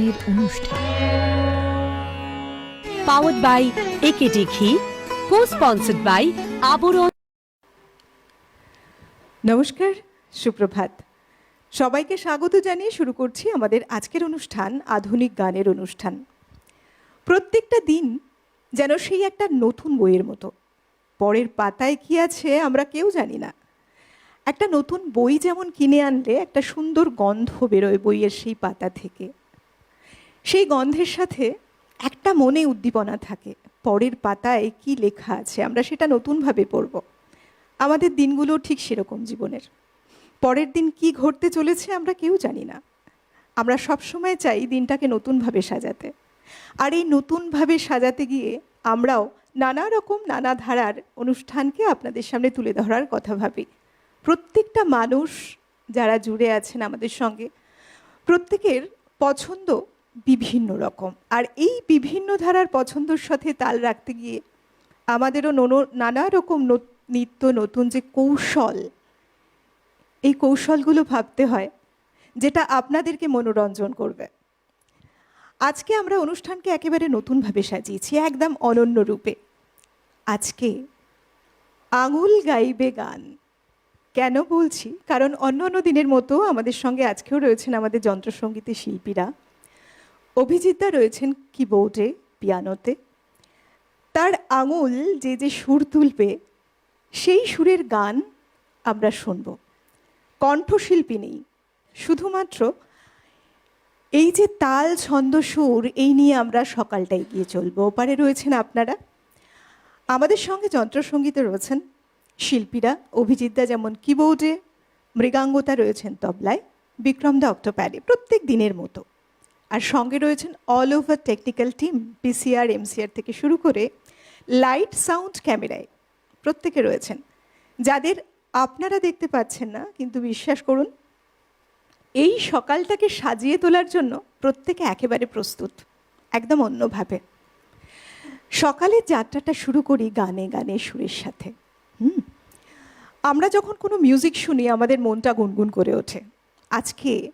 গানের অনুষ্ঠান। Powered by AKD ঘি, কো-স্পন্সর্ড বাই আবরণ। নমস্কার, সুপ্রভাত। সবাইকে স্বাগত জানিয়ে শুরু করছি আমাদের আজকের অনুষ্ঠান, আধুনিক গানের অনুষ্ঠান। প্রত্যেকটা দিন যেন সেই একটা নতুন বইয়ের মতো। পরের পাতায় কি আছে আমরা কেউ জানি না। একটা নতুন বই যেমন কিনে আনলে একটা সুন্দর গন্ধ বেরোয় বইয়ের সেই পাতা থেকে। সেই গন্ধের সাথে একটা মনে উদ্দীপনা থাকে, পরের পাতায় কি লেখা আছে আমরা সেটা নতুনভাবে পড়ব। আমাদের দিনগুলো ঠিক সেরকম জীবনের। পরের দিন কি ঘটতে চলেছে আমরা কেউ জানি না। আমরা সবসময় চাই দিনটাকে নতুনভাবে সাজাতে। আর এই নতুনভাবে সাজাতে গিয়ে আমরাও নানা রকম নানা ধারার অনুষ্ঠানকে আপনাদের সামনে তুলে ধরার কথা ভাবি। প্রত্যেকটা মানুষ যারা জুড়ে আছেন আমাদের সঙ্গে, প্রত্যেকের পছন্দ বিভিন্ন রকম। আর এই বিভিন্ন ধারার পছন্দর সাথে তাল রাখতে গিয়ে আমাদেরও নানা রকম নিত্য নতুন যে কৌশল, এই কৌশলগুলো ভাবতে হয় যেটা আপনাদেরকে মনোরঞ্জন করবে। আজকে আমরা অনুষ্ঠানকে একেবারে নতুনভাবে সাজিয়েছি, একদম অনন্য রূপে। আজকে আঙুল গাইবে গান। কেন বলছি? কারণ অন্য অন্য দিনের মতো আমাদের সঙ্গে আজকেও রয়েছেন আমাদের যন্ত্রসঙ্গীতের শিল্পীরা। অভিজিৎদা রয়েছেন কিবোর্ডে, পিয়ানোতে। তার আঙুল যে যে সুর তুলবে সেই সুরের গান আমরা শুনব। কণ্ঠশিল্পী নেই, শুধুমাত্র এই যে তাল, ছন্দ, সুর, এই নিয়ে আমরা সকালটা এগিয়ে চলবো। ওপারে রয়েছেন আপনারা, আমাদের সঙ্গে যন্ত্রসঙ্গীতে রয়েছেন শিল্পীরা। অভিজিৎদা যেমন কিবোর্ডে, মৃগাঙ্গতা রয়েছেন তবলায়, বিক্রমদা অক্টোপ্যাডে, প্রত্যেক দিনের মতো। আর সঙ্গে রয়েছেন all over technical team, PCR, MCR থেকে শুরু করে লাইট, সাউন্ড, ক্যামেরায় প্রত্যেকে রয়েছেন, যাদের আপনারা দেখতে পাচ্ছেন না, কিন্তু বিশ্বাস করুন এই সকালটাকে সাজিয়ে তোলার জন্য প্রত্যেকে একেবারে প্রস্তুত, একদম অন্যভাবে। সকালের যাত্রাটা শুরু করি গানে গানে সুরের সাথে। আমরা যখন কোনো মিউজিক শুনি আমাদের মনটা গুনগুন করে ওঠে। আজকে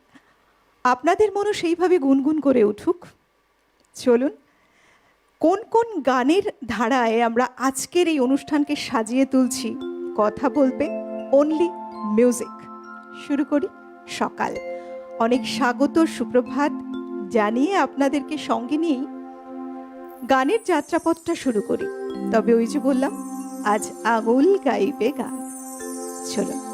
আপনাদের মনও সেইভাবে গুনগুন করে উঠুক। চলুন, কোন কোন গানের ধারায় আমরা আজকের এই অনুষ্ঠানকে সাজিয়ে তুলছি কথা বলবে অনলি মিউজিক। শুরু করি সকাল। অনেক স্বাগত, সুপ্রভাত জানিয়ে আপনাদেরকে সঙ্গে নিয়েই গানের যাত্রাপথটা শুরু করি। তবে ওই যে বললাম, আজ আঙুল গাইবে গান। চলুন।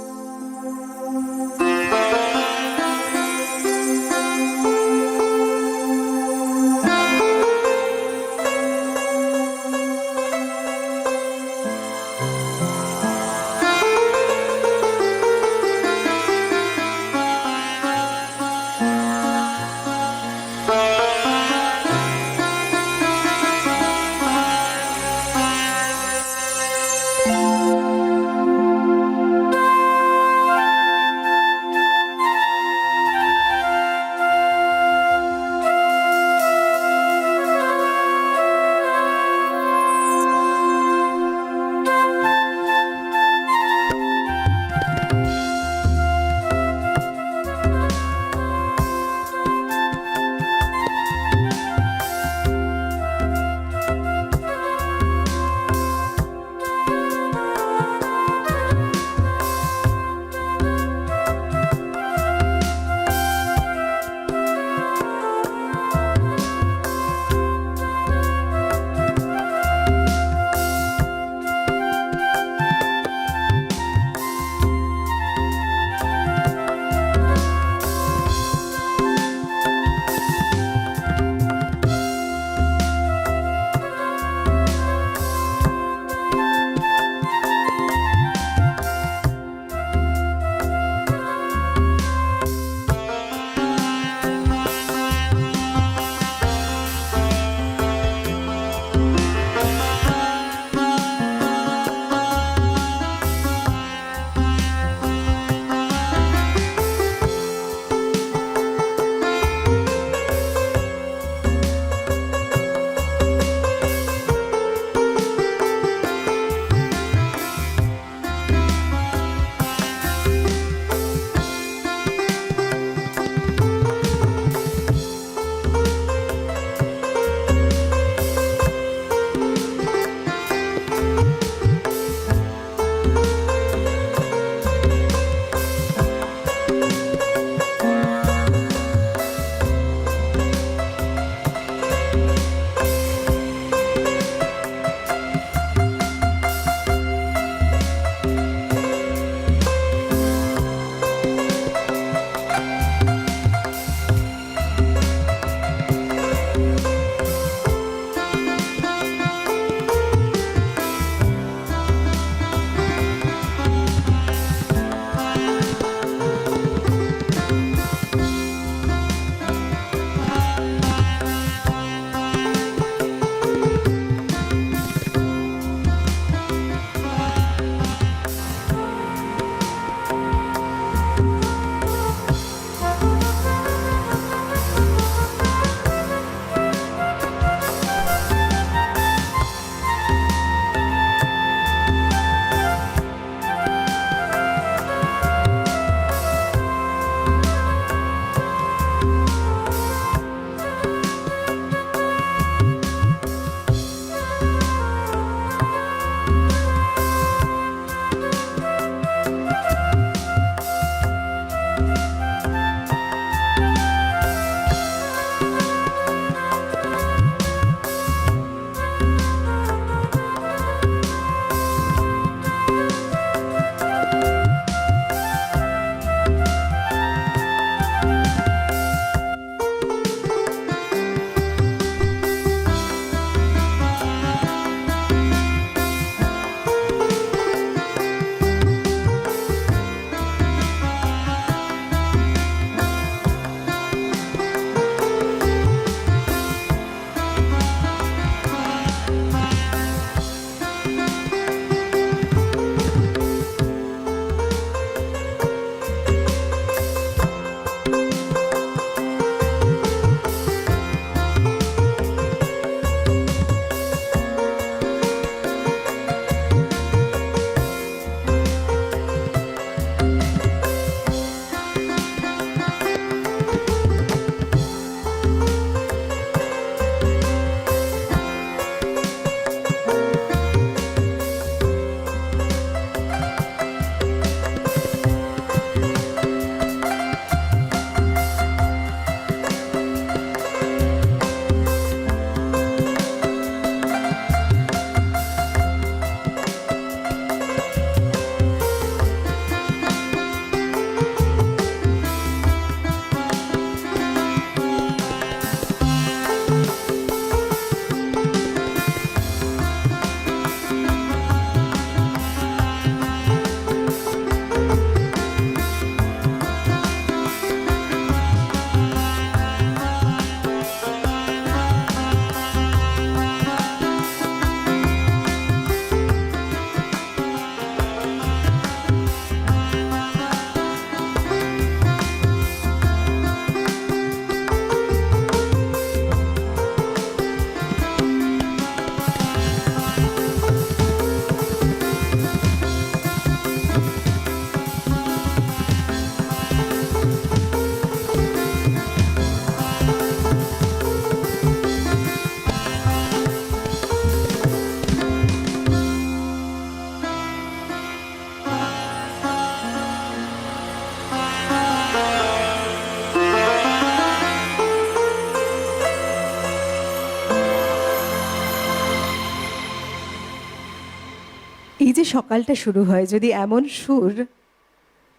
সকালটা শুরু হয়, যদি এমন সুর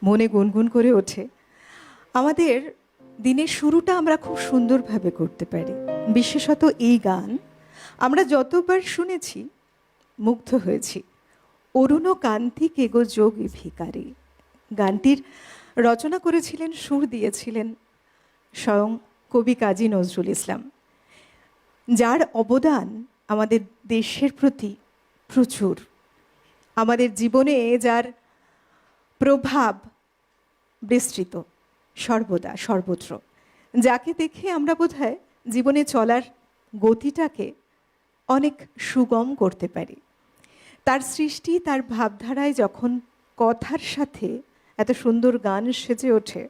মনে গুনগুন করে ওঠে, আমাদের দিনের শুরুটা আমরা খুব সুন্দরভাবে করতে পারি। বিশেষত এই গান আমরা যতবার শুনেছি মুগ্ধ হয়েছি। অরুণ কান্তি কেগো যোগী ভিকারি, গানটির রচনা করেছিলেন, সুর দিয়েছিলেন স্বয়ং কবি কাজী নজরুল ইসলাম, যার অবদান আমাদের দেশের প্রতি প্রচুর, আমাদের জীবনে যার প্রভাব বিস্তৃত সর্বদা সর্বত্র, যাকে দেখে আমরা বোধহয় জীবনে চলার গতিটাকে অনেক সুগম করতে পারি। তার সৃষ্টি, তার ভাবধারায় যখন কথার সাথে এত সুন্দর গান সেজে ওঠে,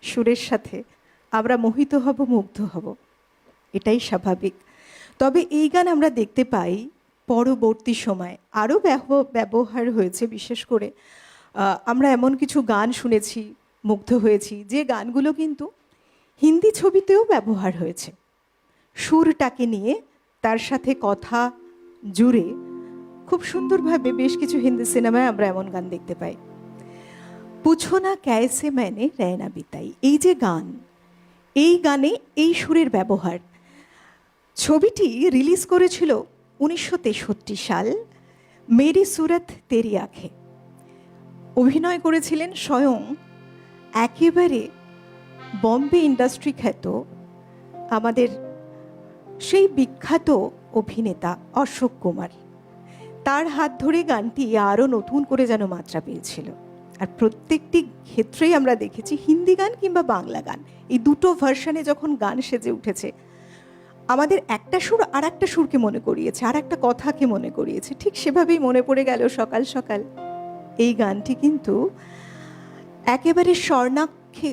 সুরের সাথে আমরা মোহিত হব, মুগ্ধ হব, এটাই স্বাভাবিক। তবে এই গান আমরা দেখতে পাই পরবর্তী সময় আরও ব্যবহার হয়েছে। বিশেষ করে আমরা এমন কিছু গান শুনেছি, মুগ্ধ হয়েছি, যে গানগুলো কিন্তু হিন্দি ছবিতেও ব্যবহার হয়েছে। সুরটাকে নিয়ে তার সাথে কথা জুড়ে খুব সুন্দরভাবে বেশ কিছু হিন্দি সিনেমায় আমরা এমন গান দেখতে পাই। পুছো না ক্যাসে मैंने রैना বিতাই, এই যে গান, এই গানে এই সুরের ব্যবহার। ছবিটি রিলিজ করেছিল 1963 সাল, মেরি সুরত তেরি আঁখে। অভিনয় করেছিলেন স্বয়ং একেবারে বম্বে ইন্ডাস্ট্রি খ্যাত আমাদের সেই বিখ্যাত অভিনেতা অশোক কুমার। তার হাত ধরে গানটি আরও নতুন করে যেন মাত্রা পেয়েছিল। আর প্রত্যেকটি ক্ষেত্রেই আমরা দেখেছি, হিন্দি গান কিংবা বাংলা গান, এই দুটো ভার্সনে যখন গান সেজে উঠেছে, আমাদের একটা সুর আর একটা সুরকে মনে করিয়েছে, আর একটা কথাকে মনে করিয়েছে। ঠিক সেভাবেই মনে পড়ে গেল সকাল সকাল এই গানটি কিন্তু একেবারে স্বর্ণাক্ষে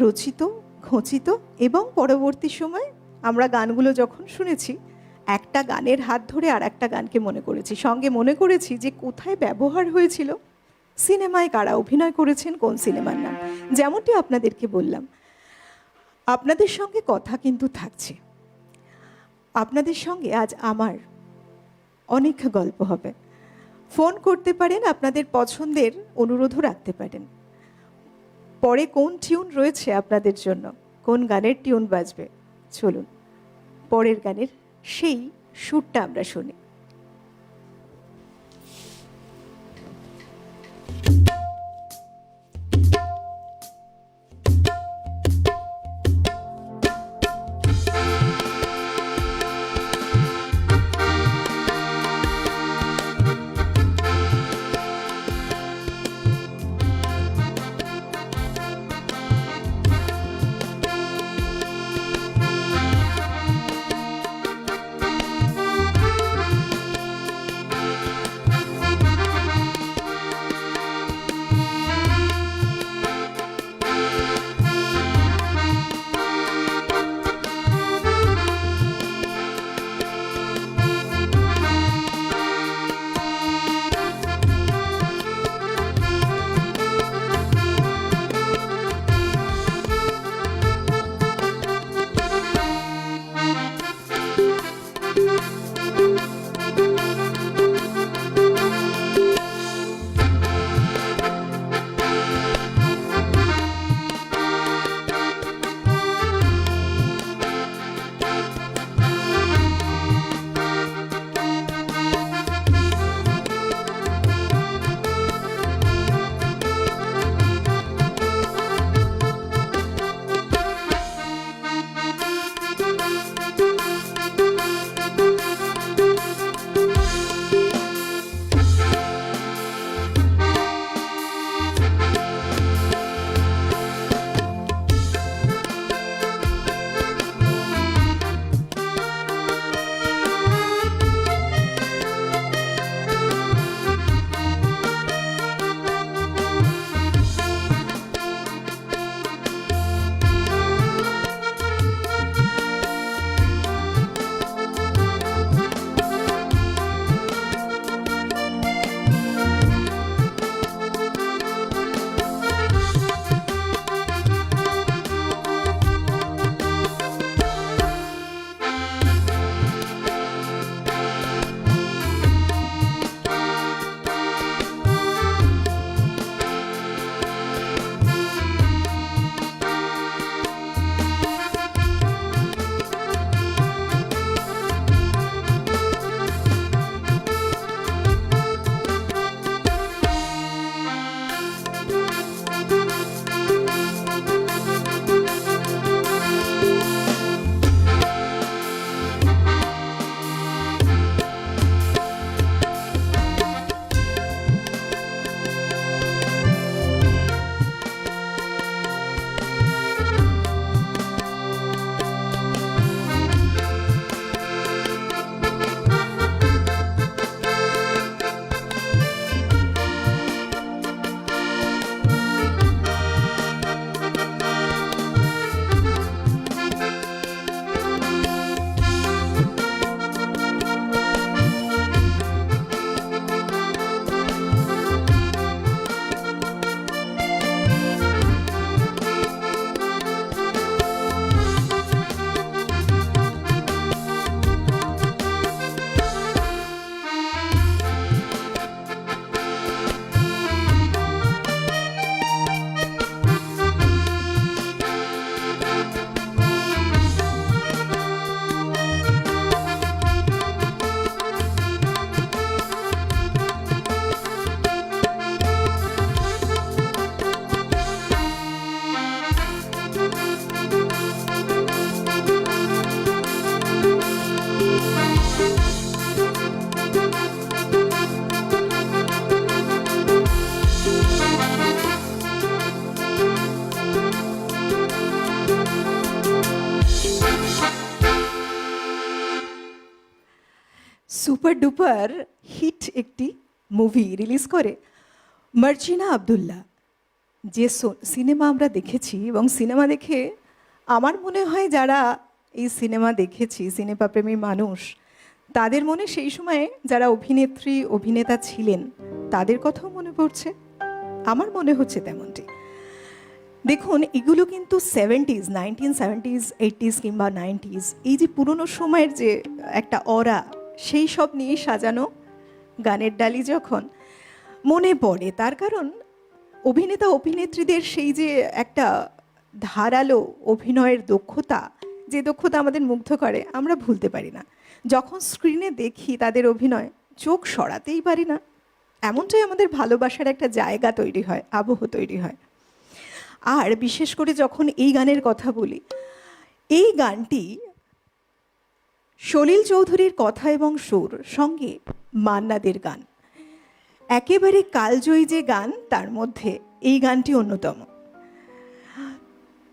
রচিত, খচিত, এবং পরবর্তী সময় আমরা গানগুলো যখন শুনেছি, একটা গানের হাত ধরে আর একটা গানকে মনে করেছি, সঙ্গে মনে করেছি যে কোথায় ব্যবহার হয়েছিল, সিনেমায় কারা অভিনয় করেছেন, কোন সিনেমার নাম। যেমনটি আপনাদেরকে বললাম, আপনাদের সঙ্গে কথা কিন্তু থাকছে, আপনাদের সঙ্গে আজ আমার অনেক গল্প হবে। ফোন করতে পারেন, আপনাদের পছন্দের অনুরোধও রাখতে পারেন। পরে কোন টিউন রয়েছে আপনাদের জন্য, কোন গানের টিউন বাজবে, চলুন পরের গানের সেই সুরটা আমরা শুনি। সুপার ডুপার হিট একটি মুভি রিলিজ করে মার্জিনা আব্দুল্লাহ। যে সিনেমা আমরা দেখেছি এবং সিনেমা দেখে আমার মনে হয় যারা এই সিনেমা দেখেছি, সিনেমা প্রেমী মানুষ, তাদের মনে সেই সময়ে যারা অভিনেত্রী অভিনেতা ছিলেন তাদের কথাও মনে পড়ছে। আমার মনে হচ্ছে তেমনটি। দেখুন, এগুলো কিন্তু 1970s 80s কিংবা 90s, এই যে পুরনো সময়ের যে একটা অরা, সেই সব নিয়ে সাজানো গানের ডালি যখন মনে পড়ে, তার কারণ অভিনেতা অভিনেত্রীদের সেই যে একটা ধারালো অভিনয়ের দক্ষতা, যে দক্ষতা আমাদের মুগ্ধ করে, আমরা ভুলতে পারি না। যখন স্ক্রিনে দেখি তাদের অভিনয়, চোখ সরাতেই পারি না। এমনটাই আমাদের ভালোবাসার একটা জায়গা তৈরি হয়, আবহ তৈরি হয়। আর বিশেষ করে যখন এই গানের কথা বলি, এই গানটি সলিল চৌধুরীর কথা এবং সুর, সঙ্গে মান্না দের গান, একেবারে কালজয়ী যে গান, তার মধ্যে এই গানটি অন্যতম।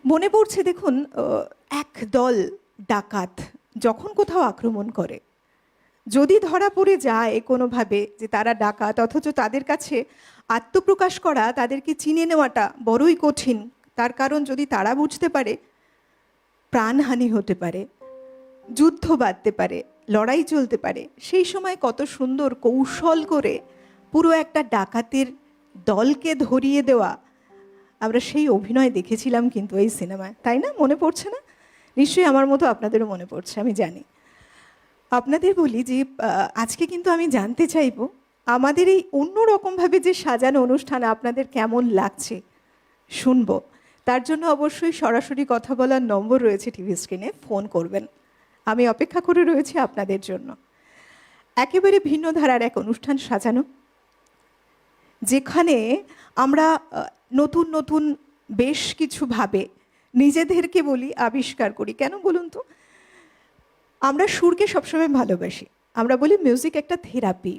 মনে পড়ছে, দেখুন, এক দল ডাকাত যখন কোথাও আক্রমণ করে, যদি ধরা পড়ে যায় কোনোভাবে যে তারা ডাকাত, অথচ তাদের কাছে আত্মপ্রকাশ করা, তাদেরকে চিনে নেওয়াটা বড়ই কঠিন, তার কারণ যদি তারা বুঝতে পারে প্রাণহানি হতে পারে, যুদ্ধ বাঁধতে পারে, লড়াই চলতে পারে, সেই সময় কত সুন্দর কৌশল করে পুরো একটা ডাকাতের দলকে ধরিয়ে দেওয়া, আমরা সেই অভিনয় দেখেছিলাম কিন্তু এই সিনেমায়, তাই না? মনে পড়ছে না? নিশ্চয়ই আমার মতো আপনাদেরও মনে পড়ছে, আমি জানি। আপনাদের বলি যে আজকে কিন্তু আমি জানতে চাইব আমাদের এই অন্যরকমভাবে যে সাজানো অনুষ্ঠান আপনাদের কেমন লাগছে, শুনবো। তার জন্য অবশ্যই সরাসরি কথা বলার নম্বর রয়েছে টিভি স্ক্রিনে, ফোন করবেন। আমি অপেক্ষা করে রয়েছি আপনাদের জন্য। একেবারে ভিন্ন ধারার এক অনুষ্ঠান সাজানো, যেখানে আমরা নতুন নতুন বেশ কিছু ভাবে নিজেদেরকে বলি আবিষ্কার করি। কেন বলুন তো? আমরা সুরকে সবসময় ভালোবাসি, আমরা বলি মিউজিক একটা থেরাপি।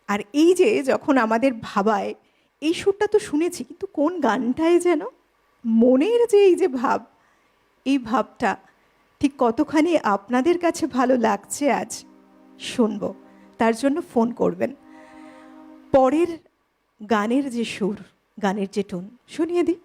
আর এই যে যখন আমাদের ভাবায়, এই সুরটা তো শুনেছি, কিন্তু কোন গানটায় যেন মনের যে এই যে ভাব, এই ভাবটা ঠিক কতখানি আপনাদের কাছে ভালো লাগছে আজ শুনবো। তার জন্য ফোন করবেন। পরের গানের যে সুর, গানের যে টোন শুনিয়ে দিই।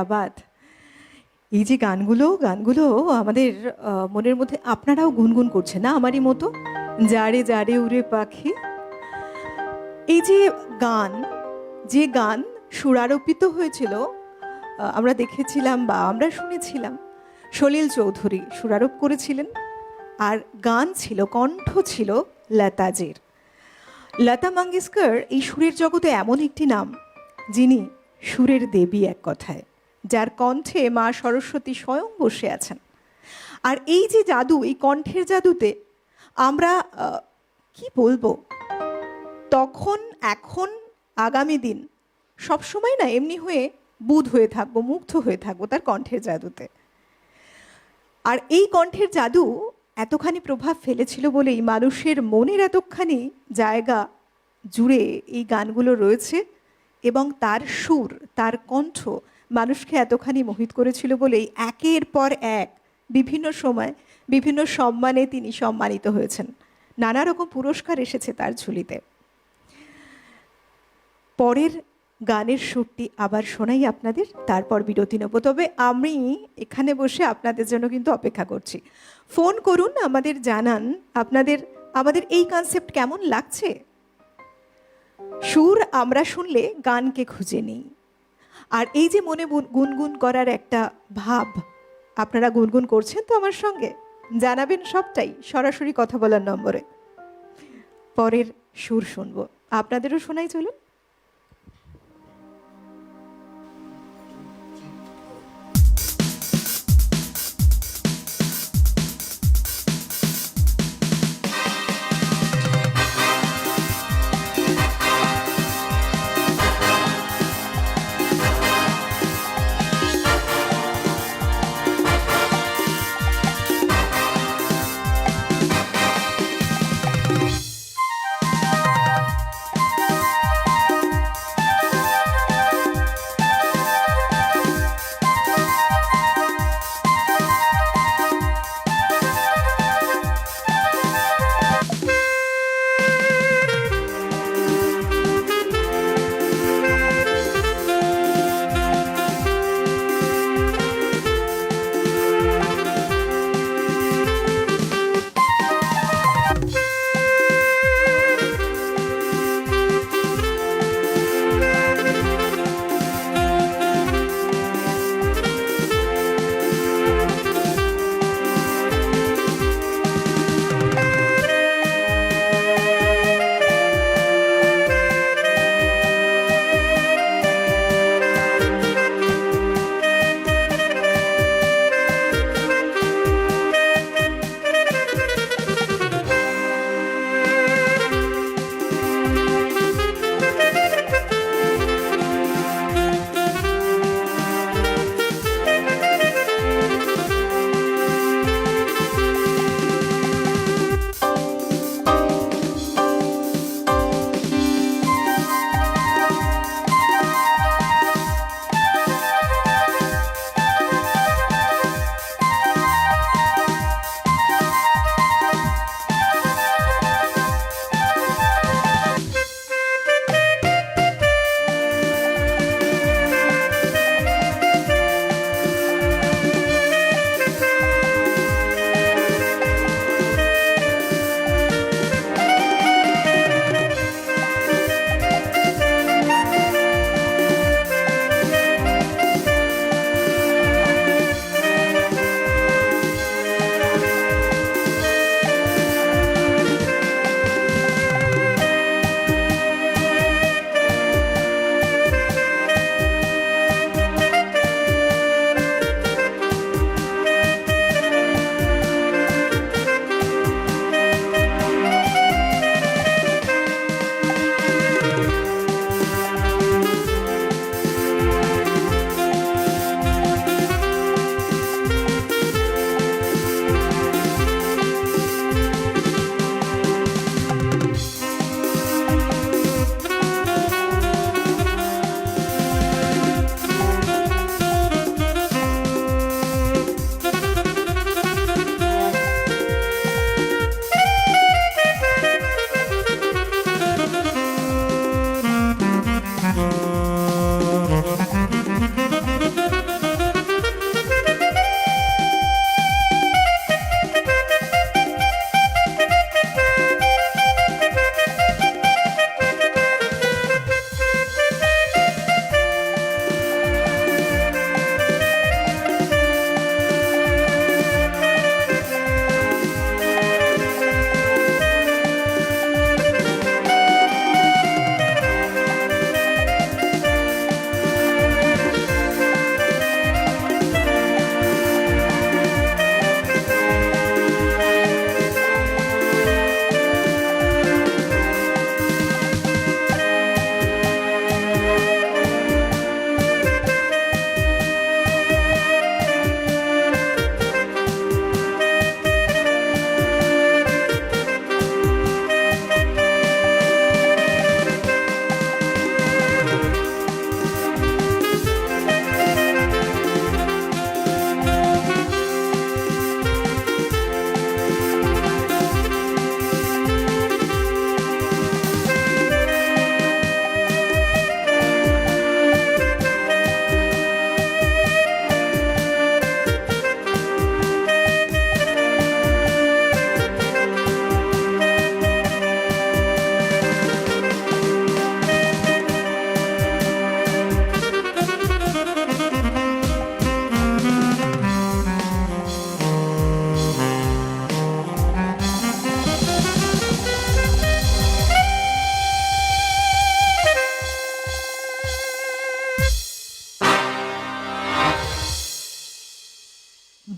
আবাদ। এই যে গানগুলো গানগুলো আমাদের মনের মধ্যে আপনারাও গুনগুন করছেন না আমারই মতো? যারে যারে উড়ে পাখি। এই যে গান, যে গান সুরারোপিত হয়েছিল, আমরা দেখেছিলাম বা আমরা শুনেছিলাম সলিল চৌধুরী সুরারোপ করেছিলেন, আর গান ছিল, কণ্ঠ ছিল লতাজির। লতা মঙ্গেশকর এই সুরের জগতে এমন একটি নাম, যিনি সুরের দেবী এক কথায়, যার কণ্ঠে মা সরস্বতী স্বয়ং বসে আছেন। আর এই যে জাদু, এই কণ্ঠের জাদুতে আমরা কি বলবো, তখন, এখন, আগামী দিন সবসময় না এমনি হয়ে বুঁদ হয়ে থাকবো, মুগ্ধ হয়ে থাকবো তার কণ্ঠের জাদুতে। আর এই কণ্ঠের জাদু এতখানি প্রভাব ফেলেছিল বলেই মানুষের মনের এতখানি জায়গা জুড়ে এই গানগুলো রয়েছে, এবং তার সুর, তার কণ্ঠ মানুষকে এতখানি মোহিত করেছিল বলেই একের পর এক বিভিন্ন সময় বিভিন্ন সম্মানে তিনি সম্মানিত হয়েছেন। নানা রকম পুরস্কার এসেছে তার ঝুলিতে। পরের গানের সুরটি আবার শোনাই আপনাদের, তারপর বিরতি নেব। তবে আমি এখানে বসে আপনাদের জন্য কিন্তু অপেক্ষা করছি। ফোন করুন, আমাদের জানান আপনাদের আমাদের এই কনসেপ্ট কেমন লাগছে। সুর আমরা শুনলে গানকে খুঁজে নিই, আর এই যে মনে গুনগুন করার একটা ভাব, আপনারা গুনগুন করছেন তো আমার সঙ্গে? জানাবেন সবটাই সরাসরি কথা বলার নম্বরে। পরের সুর শুনবো, আপনাদেরও শোনাই চলুন।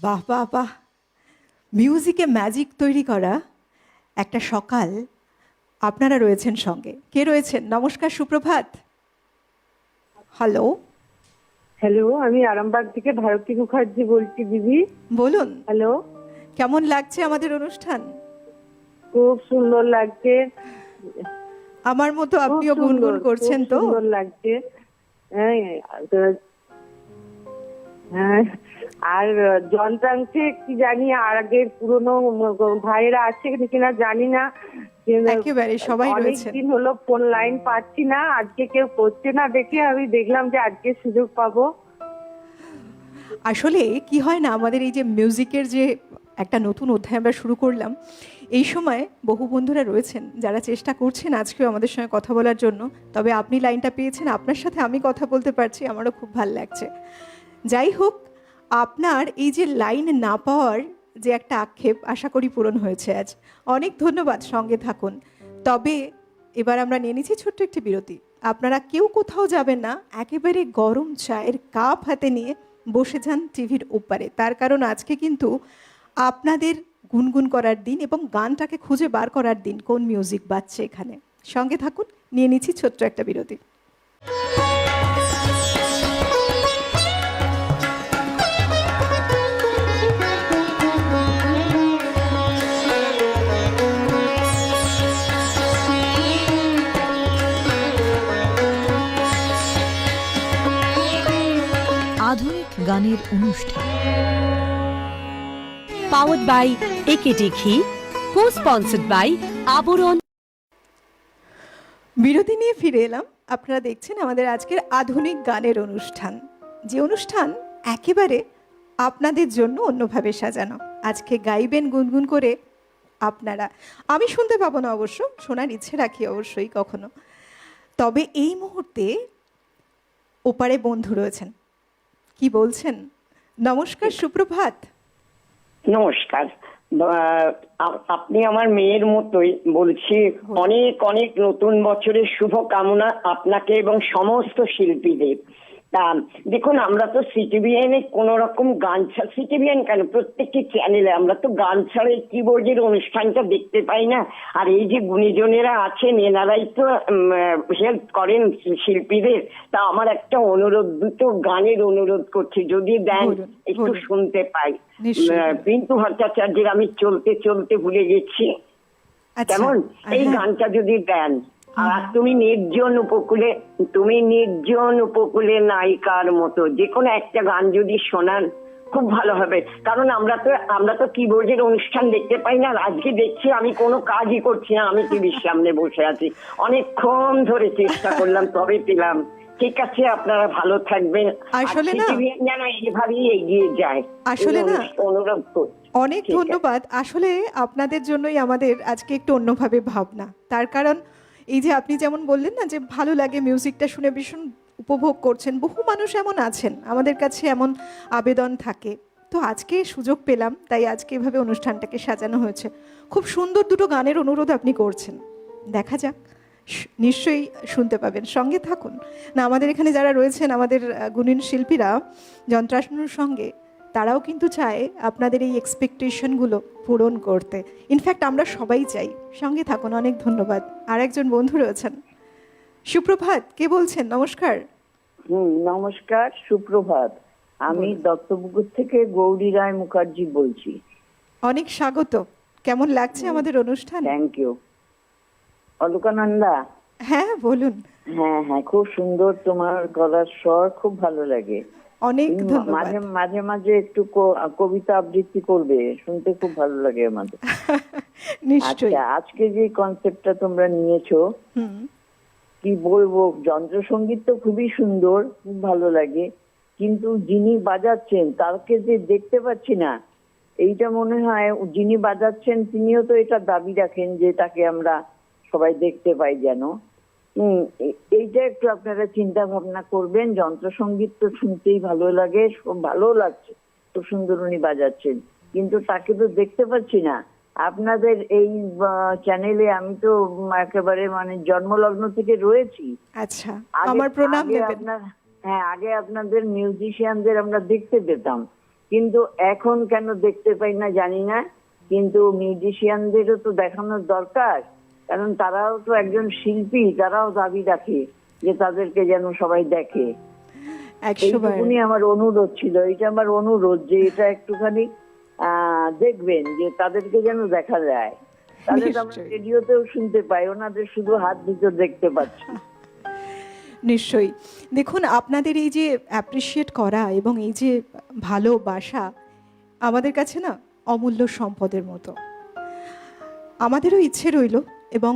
বাহ বাহ বাহ, মিউজিকে ম্যাজিক তৈরি করা একটা সকাল। আপনারা রয়েছেন সঙ্গে, কে রয়েছেন? নমস্কার, সুপ্রভাত। হ্যালো, হ্যালো, আমি আরামবাগ থেকে ভারতী মুখার্জি বলছি দিদি। বলুন হ্যালো, কেমন লাগছে আমাদের অনুষ্ঠান? খুব সুন্দর লাগছে। আমার মতো খুব আপনিও সুন্দর, গুনগুন করছেন খুব তো? সুন্দর লাগছে। হ্যাঁ, হ্যাঁ, আর যন্ত্রাংশে কি জানি আর আগের পুরনো ভাইয়েরা আছে কিনা জানি না। একেবারে সবাই রয়েছেন। অনেকদিন হলো ফোন লাইন পাচ্ছি না, আজকে কেউ করছে না দেখে আমি দেখলাম যে আজকে সুযোগ পাবো। আসলে কি হয় না, আমাদের এই যে মিউজিকের যে একটা নতুন অধ্যায় আমরা শুরু করলাম, এই সময় বহু বন্ধুরা রয়েছেন যারা চেষ্টা করছেন আজকেও আমাদের সঙ্গে কথা বলার জন্য। তবে আপনি লাইনটা পেয়েছেন, আপনার সাথে আমি কথা বলতে পারছি, আমারও খুব ভালো লাগছে। যাই হোক, আপনার এই যে লাইন না পাওয়ার যে একটা আক্ষেপ, আশা করি পূরণ হয়েছে আজ। অনেক ধন্যবাদ, সঙ্গে থাকুন। তবে এবার আমরা নিয়ে নিচ্ছি ছোট্ট একটি বিরতি। আপনারা কেউ কোথাও যাবেন না, একেবারে গরম চায়ের কাপ হাতে নিয়ে বসে যান টিভির ওপারে। তার কারণ আজকে কিন্তু আপনাদের গুনগুন করার দিন এবং গানটাকে খুঁজে বার করার দিন, কোন মিউজিক বাজছে এখানে। সঙ্গে থাকুন, নিয়ে নিচ্ছি ছোট্ট একটা বিরতি। আধুনিক গানের অনুষ্ঠান, পাওয়ার্ড বাই একেডি ঘি, কো স্পন্সর্ড বাই আবরণ। বিরতি নিয়ে ফিরে এলাম। আপনারা দেখছেন আমাদের আজকের আধুনিক গানের অনুষ্ঠান, যে অনুষ্ঠান একেবারে আপনাদের জন্য অন্যভাবে সাজানো। আজকে গাইবেন গুনগুন করে আপনারা, আমি শুনতে পাবো না অবশ্য, শোনার ইচ্ছে রাখি অবশ্যই কখনো। তবে এই মুহূর্তে ওপারে বন্ধু রয়েছেন, কি বলছেন? নমস্কার, সুপ্রভাত। নমস্কার। আপনি আমার মেয়ের মতোই বলছি। অনেক অনেক নতুন বছরের শুভ কামনা আপনাকে এবং সমস্ত শিল্পীদের। তা দেখুন, আমরা তো সিটিভিএন এ কোন রকম গান ছাড়া, সিটিভিএন কেন, প্রত্যেকটি চ্যানেলে আমরা তো গান ছাড়া এই কিবোর্ডের অনুষ্ঠানটা দেখতে পাই না। আর এই যে গুণীজনেরা আছেন, এনারাই তো হেল্প করেন শিল্পীদের। তা আমার একটা অনুরোধ, দুটো গানের অনুরোধ করছি, যদি দেন একটু শুনতে পাই। পিন্টু ভট্টাচার্যের আমি চলতে চলতে ভুলে গেছি, কেমন এই গানটা যদি দেন। আর তুমি নির্জন উপকূলে, তুমি নির্জন উপকূলে নায়িকার মতো, যে কোনো একটা গান যদি শোনান খুব ভালো হবে। কারণ আমরা তো কিবোর্ডের অনুষ্ঠান দেখতে পাই না। আজকে দেখছি আমি কোনো কাজই করছি না, আমি টিভির সামনে বসে আছি, অনেকক্ষণ ধরে চেষ্টা করলাম তবে পেলাম। ঠিক আছে, আপনারা ভালো থাকবেন। আসলে না, যেন এইভাবেই এগিয়ে যায়, আসলে না, অনুরোধ করছি। অনেক ধন্যবাদ। আসলে আপনাদের জন্যই আমাদের আজকে একটু অন্যভাবে ভাবনা। তার কারণ এই যে আপনি যেমন বললেন না যে ভালো লাগে মিউজিকটা শুনে, ভীষণ উপভোগ করছেন, বহু মানুষ এমন আছেন, আমাদের কাছে এমন আবেদন থাকে। তো আজকে সুযোগ পেলাম, তাই আজকে এভাবে অনুষ্ঠানটাকে সাজানো হয়েছে। খুব সুন্দর দুটো গানের অনুরোধ আপনি করছেন, দেখা যাক, নিশ্চয়ই শুনতে পাবেন। সঙ্গে থাকুন না, আমাদের এখানে যারা রয়েছেন আমাদের গুণীন শিল্পীরা যন্ত্রাংশের সঙ্গে, তারাও কিন্তু চায় আপনাদের এই এক্সপেকটেশনগুলো পূরণ করতে। ইনফ্যাক্ট আমরা সবাই চাই। সঙ্গে থাকুন, অনেক ধন্যবাদ। আর একজন বন্ধু রয়েছেন, সুপ্রভাত, কে বলছেন? নমস্কার। নমস্কার, সুপ্রভাত। আমি দত্তপুকুর থেকে গৌরী রায় মুখার্জি বলছি। অনেক স্বাগত। কেমন লাগছে আমাদের অনুষ্ঠান? Thank you. অলকানন্দা। হ্যাঁ বলুন। হ্যাঁ হ্যাঁ, খুব সুন্দর তোমার গলার স্বর, খুব ভালো লাগে। অনেক ধন্যবাদ। মাঝে মাঝে মাঝে একটু কবিতা আবৃত্তি করবে, শুনতে খুব ভালো লাগে আমাদের। নিশ্চয়ই। আচ্ছা, আজকে যে কনসেপ্টটা তোমরা নিয়েছো, কি বলবো, যন্ত্রসঙ্গীত তো খুবই সুন্দর, খুব ভালো লাগে, কিন্তু যিনি বাজাচ্ছেন তাকে যে দেখতে পাচ্ছি না, এইটা মনে হয় যিনি বাজাচ্ছেন তিনিও তো এটা দাবি রাখেন যে তাকে আমরা সবাই দেখতে পাই যেন। এইটা একটু আপনারা চিন্তা ভাবনা করবেন। যন্ত্রসঙ্গীত তো শুনতেই ভালো লাগে, ভালো লাগছে, খুব সুন্দর উনি বাজাচ্ছেন, কিন্তু তাকে তো দেখতে পাচ্ছি না। আপনাদের এই চ্যানেলে আমি তো একেবারে মানে জন্মলগ্ন থেকে রয়েছি। আচ্ছা, আমার প্রণাম নেবেন। হ্যাঁ, আগে আপনাদের মিউজিশিয়ানদের আমরা দেখতে পেতাম, কিন্তু এখন কেন দেখতে পাই না জানি না, কিন্তু মিউজিশিয়ানদেরও তো দেখানোর দরকার, কারণ তারাও তো একজন শিল্পী, তারাও দাবি রাখে যে তাদেরকে যেন সবাই দেখে। 100 বার এইটুকুনি আমার অনুরোধ ছিল, এটা আমার অনুরোধ যে এটা একটুখানি দেখবেন যে তাদেরকে যেন দেখা যায়। তাহলে তো আমরা নিশ্চয়ই। রেডিওতেও শুনতে পাই, ওনাদের শুধু হাত দুটো দেখতে পাচ্ছি। নিশ্চয়ই। দেখুন, আপনাদের এই যে অ্যাপ্রিসিয়েট করা এবং এই যে ভালোবাসা আমাদের কাছে না অমূল্য সম্পদের মতো। আমাদেরও ইচ্ছে রইল, এবং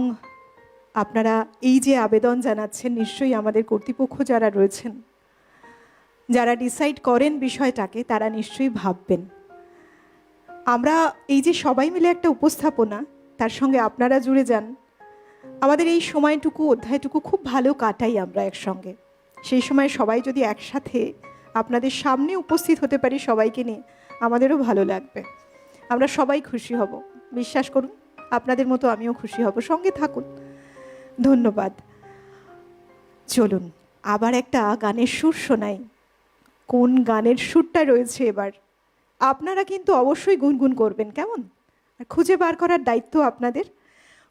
আপনারা এই যে আবেদন জানাচ্ছেন, নিশ্চয়ই আমাদের কর্তৃপক্ষ যারা রয়েছেন, যারা ডিসাইড করেন বিষয়টাকে, তারা নিশ্চয়ই ভাববেন। আমরা এই যে সবাই মিলে একটা উপস্থাপনা, তার সঙ্গে আপনারা জুড়ে যান, আমাদের এই সময়টুকু, অধ্যায়টুকু খুব ভালো কাটাই আমরা একসঙ্গে। সেই সময় সবাই যদি একসাথে আপনাদের সামনে উপস্থিত হতে পারি সবাইকে নিয়ে, আমাদেরও ভালো লাগবে, আমরা সবাই খুশি হব। বিশ্বাস করুন, আপনাদের মতো আমিও খুশি হব। সঙ্গে থাকুন। ধন্যবাদ। চলুন আবার একটা গানের সুর শোনাই। কোন গানের সুরটা রয়েছে এবার আপনারা কিন্তু অবশ্যই গুনগুন করবেন, কেমন? আর খুঁজে বার করার দায়িত্ব আপনাদের।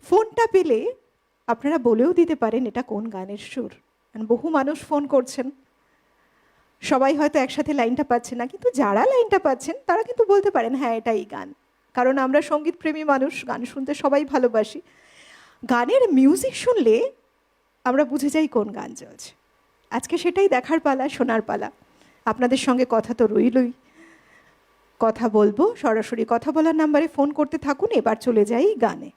ফোনটা পেলে আপনারা বলেও দিতে পারেন এটা কোন গানের সুর। কারণ বহু মানুষ ফোন করছেন, সবাই হয়তো একসাথে লাইনটা পাচ্ছে না, কিন্তু যারা লাইনটা পাচ্ছেন তারা কিন্তু বলতে পারেন হ্যাঁ এটা এই গান। কারণ আমরা সঙ্গীতপ্রেমী মানুষ, গান শুনতে সবাই ভালোবাসি। গানের মিউজিক শুনলে আমরা বুঝে যাই কোন গান চলছে। আজকে সেটাই দেখার পালা, শোনার পালা। আপনাদের সঙ্গে কথা তো রইলই, কথা বলবো। সরাসরি কথা বলার নাম্বারে ফোন করতে থাকুন। এবার চলে যাই গানে।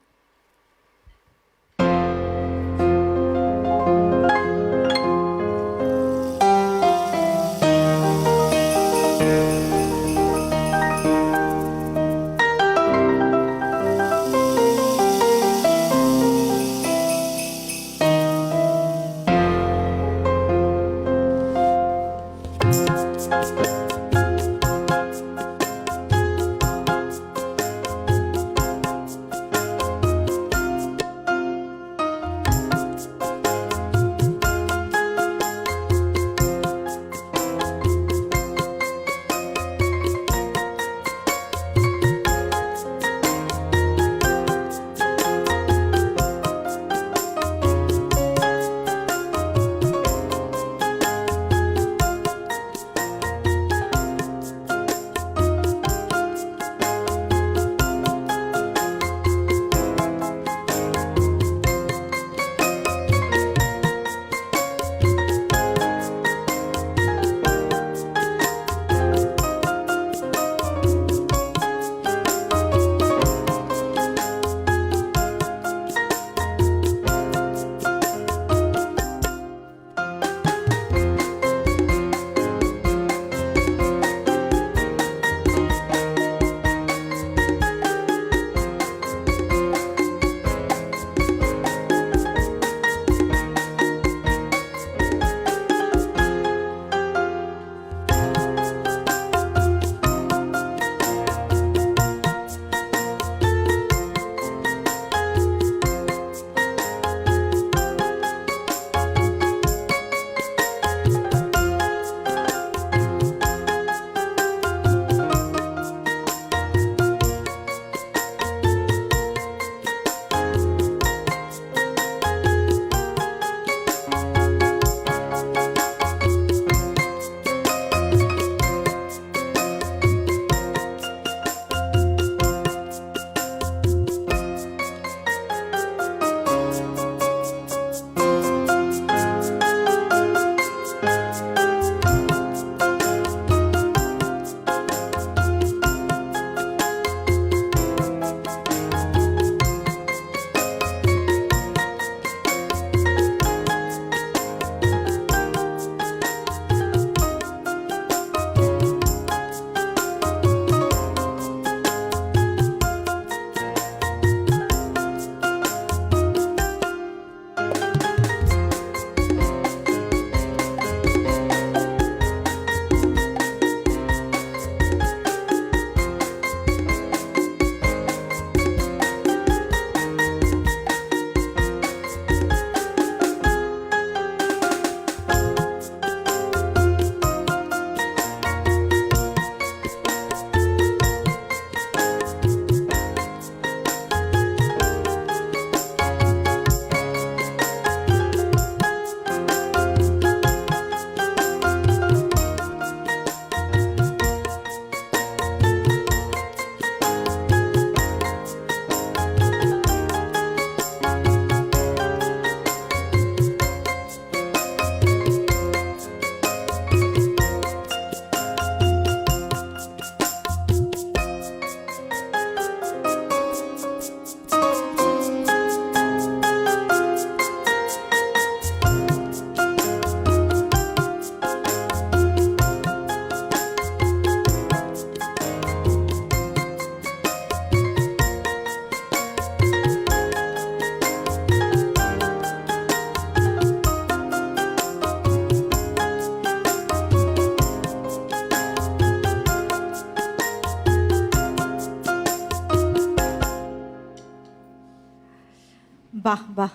বাহ বাহ,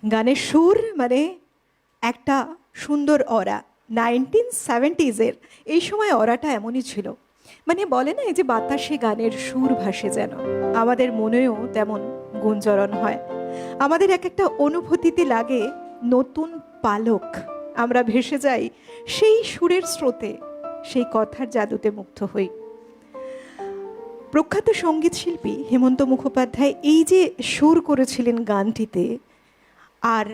গানের সুর মানে একটা সুন্দর অরা। 1970s এই সময় অরাটা এমনই ছিল, মানে বলে না এই যে বাতাসে গানের সুর ভাসে, যেন আমাদের মনেও তেমন গুঞ্জরণ হয়। আমাদের এক একটা অনুভূতিতে লাগে নতুন পালক, আমরা ভেসে যাই সেই সুরের স্রোতে, সেই কথার জাদুতে মুগ্ধ হই। প্রখ্যাত সঙ্গীত শিল্পী হেমন্ত মুখোপাধ্যায় এই যে সুর করেছিলেন গানটিতে, আর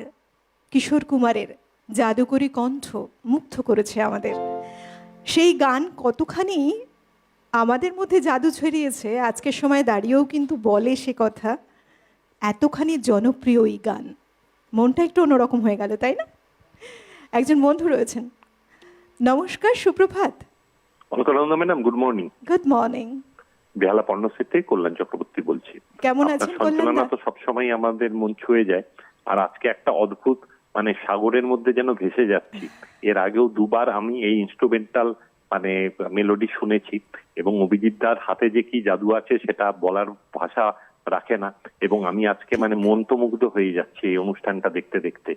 কিশোর কুমারের জাদুকরী কণ্ঠ মুগ্ধ করেছে আমাদের। সেই গান কতখানি আমাদের মধ্যে জাদু ছড়িয়েছে, আজকের সময় দাঁড়িয়েও কিন্তু বলে সে কথা, এতখানি জনপ্রিয় এই গান। মনটা একটু অন্যরকম হয়ে গেল, তাই না? একজন বন্ধু রয়েছেন। নমস্কার, সুপ্রভাত। Alakananda madam, good morning. Good morning. Behala Parnashree থেকে কল্যাণ চক্রবর্তী বলছি। কেমন আপনার আছেন সঞ্চালনা কল্যাণ? তো সবসময় আমাদের মন ছুঁয়ে যায়, আর আজকে একটা অদ্ভুত মানে সাগরের মধ্যে যেন ভেসে যাচ্ছি। এর আগেও দুবার আমি এই ইনস্ট্রুমেন্টাল মানে মেলোডি শুনেছি, এবং অভিজিৎ দার হাতে যে কি জাদু আছে সেটা বলার ভাষা রাখে না। এবং আমি আজকে মানে মন্ত্রমুগ্ধ হয়ে যাচ্ছি এই অনুষ্ঠানটা দেখতে দেখতে।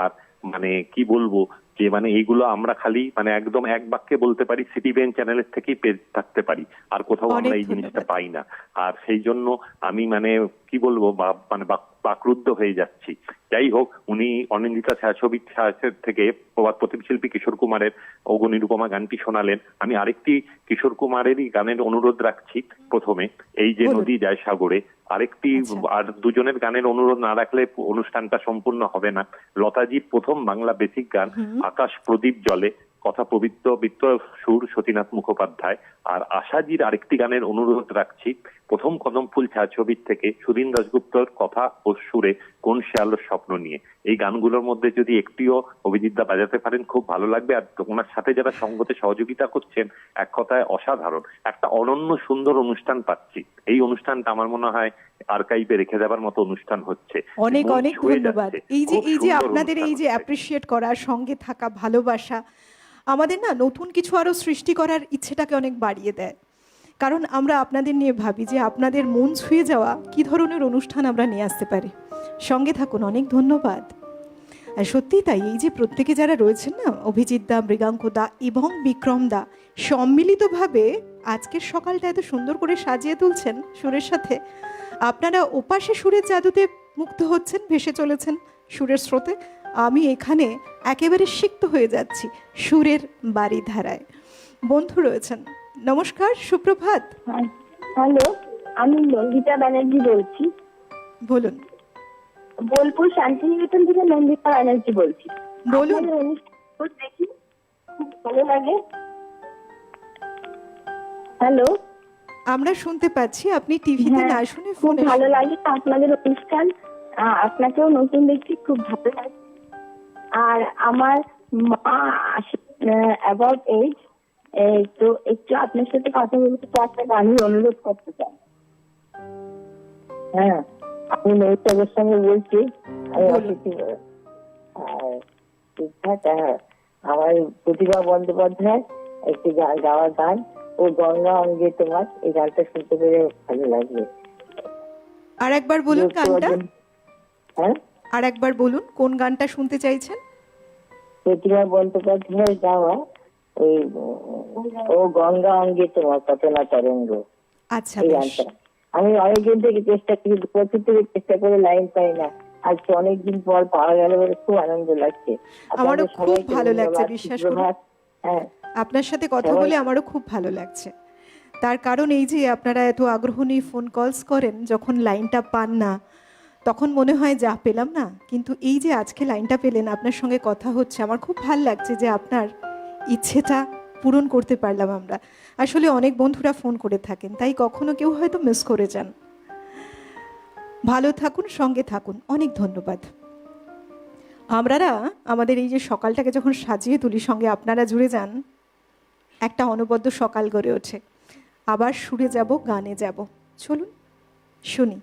আর মানে কি বলবো যে মানে এইগুলো আমরা খালি মানে একদম এক বাক্যে বলতে পারি সিটিভেন চ্যানেলের থেকেই পেয়ে থাকতে পারি, আর কোথাও আমরা এই জিনিসটা পাই না। আর সেই জন্য আমি মানে কি বলবো মানে বাকরুদ্ধ হয়ে যাচ্ছি। যাই হোক, উনি অনিন্দিতা ছায়াছবির ছায়াছের থেকে প্রবাদ প্রতিম শিল্পী কিশোর কুমারের ওগো নিরুপমা গানটি শোনালেন। আমি আরেকটি কিশোর কুমারেরই গানের অনুরোধ রাখছি প্রথমে, এই যে নদী যায় সাগরে। আরেকটি আর দুজনের গানের অনুরোধ না রাখলে অনুষ্ঠানটা সম্পূর্ণ হবে না। লতাজির প্রথম বাংলা বেসিক গান আকাশ প্রদীপ জলে, কথা পবিত্র বিত্ত সুর সতীনাথ মুখোপাধ্যায়। আর আশাজির আরেকটি গানের অনুরোধ রাখছি, প্রথম কদম ফুল ছায়াছবির থেকে সুধীন দাশগুপ্তর কথা ও সুরে কোন শেয়ালোর স্বপ্ন নিয়ে। এই গানগুলোর মধ্যে যদি একটিও অভিজিৎ দা বাজাতে পারেন খুব ভালো লাগবে। আর ওনার সাথে যারা সঙ্গতে সহযোগিতা করছেন, এক কথায় অসাধারণ একটা অনন্য সুন্দর অনুষ্ঠান পাচ্ছি। এই অনুষ্ঠানটা আমার মনে হয় আর্কাইভে রেখে দেওয়ার মতো অনুষ্ঠান হচ্ছে। অনেক অনেক ধন্যবাদ। এই যে আপনাদের এই যে অ্যাপ্রিসিয়েট করার, সঙ্গে থাকা, ভালোবাসা আমাদের না নতুন কিছু আরো সৃষ্টি করার ইচ্ছেটাকে অনেক বাড়িয়ে দেয়। কারণ আমরা আপনাদের নিয়ে ভাবি যে আপনাদের মন ছুঁয়ে যাওয়া কি ধরনের অনুষ্ঠান আমরা নিয়ে আসতে পারি। সঙ্গে থাকুন, অনেক ধন্যবাদ। আর সত্যিই তাই, এই যে প্রত্যেকে যারা রয়েছেন না, অভিজিৎ দা, মৃগাঙ্ক দা এবং বিক্রম দা সম্মিলিতভাবে আজকের সকালটা এত সুন্দর করে সাজিয়ে তুলছেন সুরের সাথে। আপনারা ওপাশে সুরের জাদুতে মুগ্ধ হচ্ছেন, ভেসে চলেছেন সুরের স্রোতে। আমি এখানে একেবারে সিক্ত হয়ে যাচ্ছি সুরের বাড়িধারায়। বন্ধু রয়েছেন। নমস্কার, সুপ্রভাত। হ্যালো, আমি নন্দিতা ব্যানার্জি বলছি। বলুন। বোলপুর শান্তিনিকেতন থেকে নন্দিতা ব্যানার্জি বলছি। বলুন। আপনাদের অনুষ্ঠান দেখি খুব ভালো লাগে। হ্যালো, আমরা শুনতে পাচ্ছি, আপনি টিভিতে না শুনে খুব ফোনে। ভালো লাগে আপনাদের অনুষ্ঠান। আপনাকেও নতুন দেখছি, খুব ভালো লাগে। আর আমার মা অ্যাবাউট এজ, তো একটু আপনার সাথে কথা বলতে চাই, একটা গানের অনুরোধ করতে চাই। হ্যাঁ, আমি নৈশাগের সঙ্গে বলছি। আমার প্রতিভা বন্দ্যোপাধ্যায় একটি গাওয়া গান, ও গঙ্গা অঙ্গে তোমার, এই গানটা শুনতে পেরে ভালো লাগবে। আর একবার বলুন গানটা। হ্যাঁ, আর একবার বলুন কোন গানটা শুনতে চাইছেন। প্রতিভা বন্দ্যোপাধ্যায়ের গাওয়া ওই ও গঙ্গা অঙ্গে তোমার কত না তরঙ্গ, আচ্ছা, এই বেশ। গানটা আমি অনেকদিন থেকে চেষ্টা করি, বছর থেকে চেষ্টা করে লাইন পাই না, আজকে অনেকদিন পর পাওয়া গেল বলে খুব আনন্দ লাগছে। আমারও খুব ভালো লাগছে, বিশ্বাস করুন। হ্যাঁ, আপনার সাথে কথা বলে আমারও খুব ভালো লাগছে। তার কারণ এই যে আপনারা এত আগ্রহ নিয়ে ফোন কলস করেন, যখন লাইনটা পান না তখন মনে হয় যা পেলাম না, কিন্তু এই যে আজকে লাইনটা পেলেন, আপনার সঙ্গে কথা হচ্ছে, আমার খুব ভালো লাগছে যে আপনার ইচ্ছেটা পূরণ করতে পারলাম আমরা। আসলে অনেক বন্ধুরা ফোন করে থাকেন, তাই কখনো কেউ হয়তো মিস করে যান। ভালো থাকুন, সঙ্গে থাকুন, অনেক ধন্যবাদ। আমরা আমাদের এই যে সকালটাকে যখন সাজিয়ে তুলি, সঙ্গে আপনারা জুড়ে যান, একটা অনবদ্য সকাল গড়ে ওঠে। আবার সুরে যাব, গানে যাব, চলুন শুনি।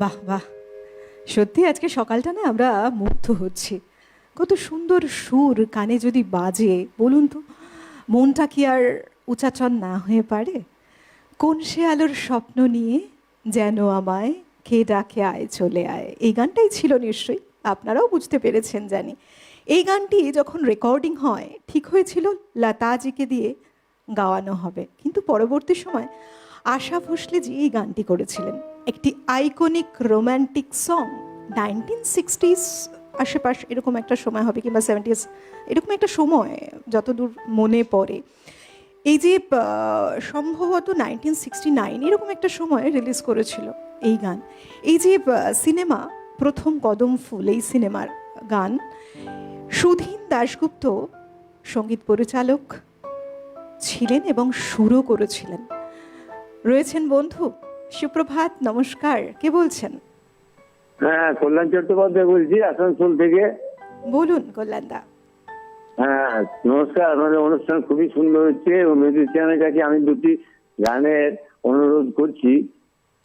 বাহ বাহ, সত্যি আজকে সকালটা না আমরা মুগ্ধ হচ্ছি। কত সুন্দর সুর কানে যদি বাজে, বলুন তো মনটা কি আর উচাচন না হয়ে পারে? কোন সে আলোর স্বপ্ন নিয়ে যেন আমায় কে ডাকে আয় চলে আয়, এই গানটাই ছিল নিশ্চয়ই, আপনারাও বুঝতে পেরেছেন জানি। এই গানটি যখন রেকর্ডিং হয় ঠিক হয়েছিল লতাজিকে দিয়ে গাওয়ানো হবে, কিন্তু পরবর্তী সময় আশা ভোসলেজি এই গানটি করেছিলেন। একটি আইকনিক রোম্যান্টিক সং, 1960s আশেপাশ এরকম একটা সময় হবে, কিংবা 70s এরকম একটা সময় যতদূর মনে পড়ে। এই যে সম্ভবত 1969 এরকম একটা সময় রিলিজ করেছিল এই গান। এই যে সিনেমা প্রথম কদম ফুল, এই সিনেমার গান সুধীন দাশগুপ্ত সঙ্গীত পরিচালক ছিলেন এবং সুরও করেছিলেন। রয়েছেন বন্ধু, সুপ্রভাত, নমস্কার, কে বলছেন? হ্যাঁ, কল্যাণ চট্টোপাধ্যায় বলছি আসানসোল থেকে। বলুন কল্যাণদা। হ্যাঁ নমস্কার, আপনাদের অনুষ্ঠান খুবই সুন্দর হচ্ছে। মিউজিশিয়ানের কাছে আমি দুটি গানের অনুরোধ করছি।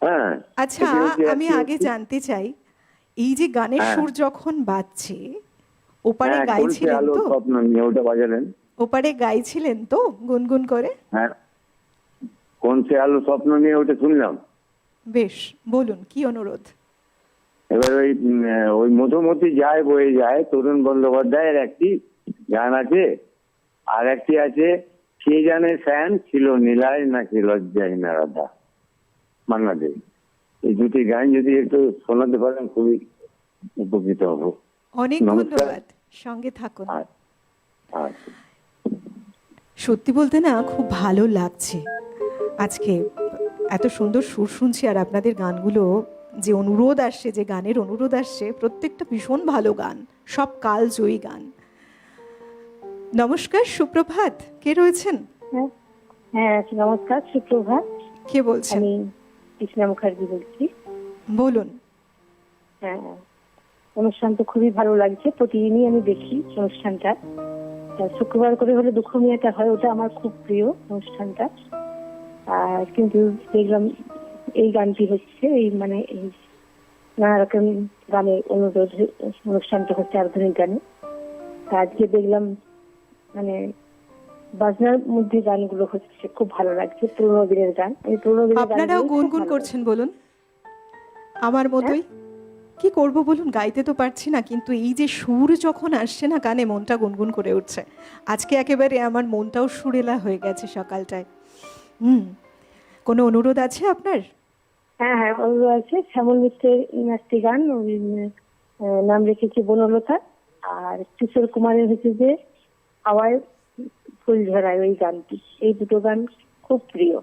হ্যাঁ আচ্ছা, আমি আগে জানতে চাই, এই যে গানের সুর যখন বাজছে ওপারে গাইছিলেন তো? স্বপ্ন নিয়ে ওটা বাজালেন? ওপারে গাইছিলেন তো গুনগুন করে? হ্যাঁ, কোন সে আলো স্বপ্ন নিয়ে ওটা শুনলাম। বেশ, বলুন কি অনুরোধ। এবার ওই মধুমতি যায় বয়ে যায়, তরুণ বন্দ্যোপাধ্যায়ের একটি গান আছে, আর একটি আছে কে জানে ফ্যান ছিল নীলায় নাকি লজ্জাহীনা রাধা, মান্না দে। এই দুটি গান যদি একটু শোনাতে পারেন খুবই উপকৃত হব। অনেক ধন্যবাদ, সঙ্গে থাকুন। আচ্ছা। সত্যি বলতে না খুব ভালো লাগছে আজকে, এত সুন্দর সুর শুনছি, আর আপনাদের গানগুলো যে অনুরোধ আসছে, যে গানের অনুরোধ আসছে, প্রত্যেকটা ভীষণ ভালো গান, সব কালজয়ী গান। নমস্কার, সুপ্রভাত, কে রয়েছেন? হ্যাঁ নমস্কার, সুপ্রভাত। কে বলছেন? আমি কৃষ্ণা মুখার্জি বলছি। বলুন। হ্যাঁ, অনুষ্ঠান তো খুবই ভালো লাগছে, প্রতিদিনই আমি দেখি অনুষ্ঠানটা। শুক্রবার করে হলে দুঃখ মিয়াটা হয়, ওটা আমার খুব প্রিয় অনুষ্ঠানটা। কিন্তু দেখলাম এই গানটি হচ্ছে, এই মানে এই নানা রকম গানের অনুরোধ অনুষ্ঠানটা হচ্ছে আধুনিক গানে। আজকে দেখলাম মানে বাজনার মধ্যে গানগুলো হচ্ছে, খুব ভালো লাগছে। পুরোনো দিনের গান, আমি পুরোনো দিনের গান আপনারাও গুনগুন করছেন বলুন, আমার মতোই। কি করব বলুন, গাইতে তো পারছি না, কিন্তু এই যে সুর যখন আসছে না গানে, মনটা গুনগুন করে উঠছে। আজকে একেবারে আমার মনটাও সুরেলা হয়ে গেছে সকালটায়। কোনো অনুরোধ আছে আপনার? হ্যাঁ হ্যাঁ, অনুরোধ আছে। শ্যামল মিত্রের নাচটি গান, নাম রেখেছি বনলতা, আর কিশোর কুমারের হচ্ছে যে হাওয়ায় ফুল ঝরায়, ওই গানটি। এই দুটো গান খুব প্রিয়,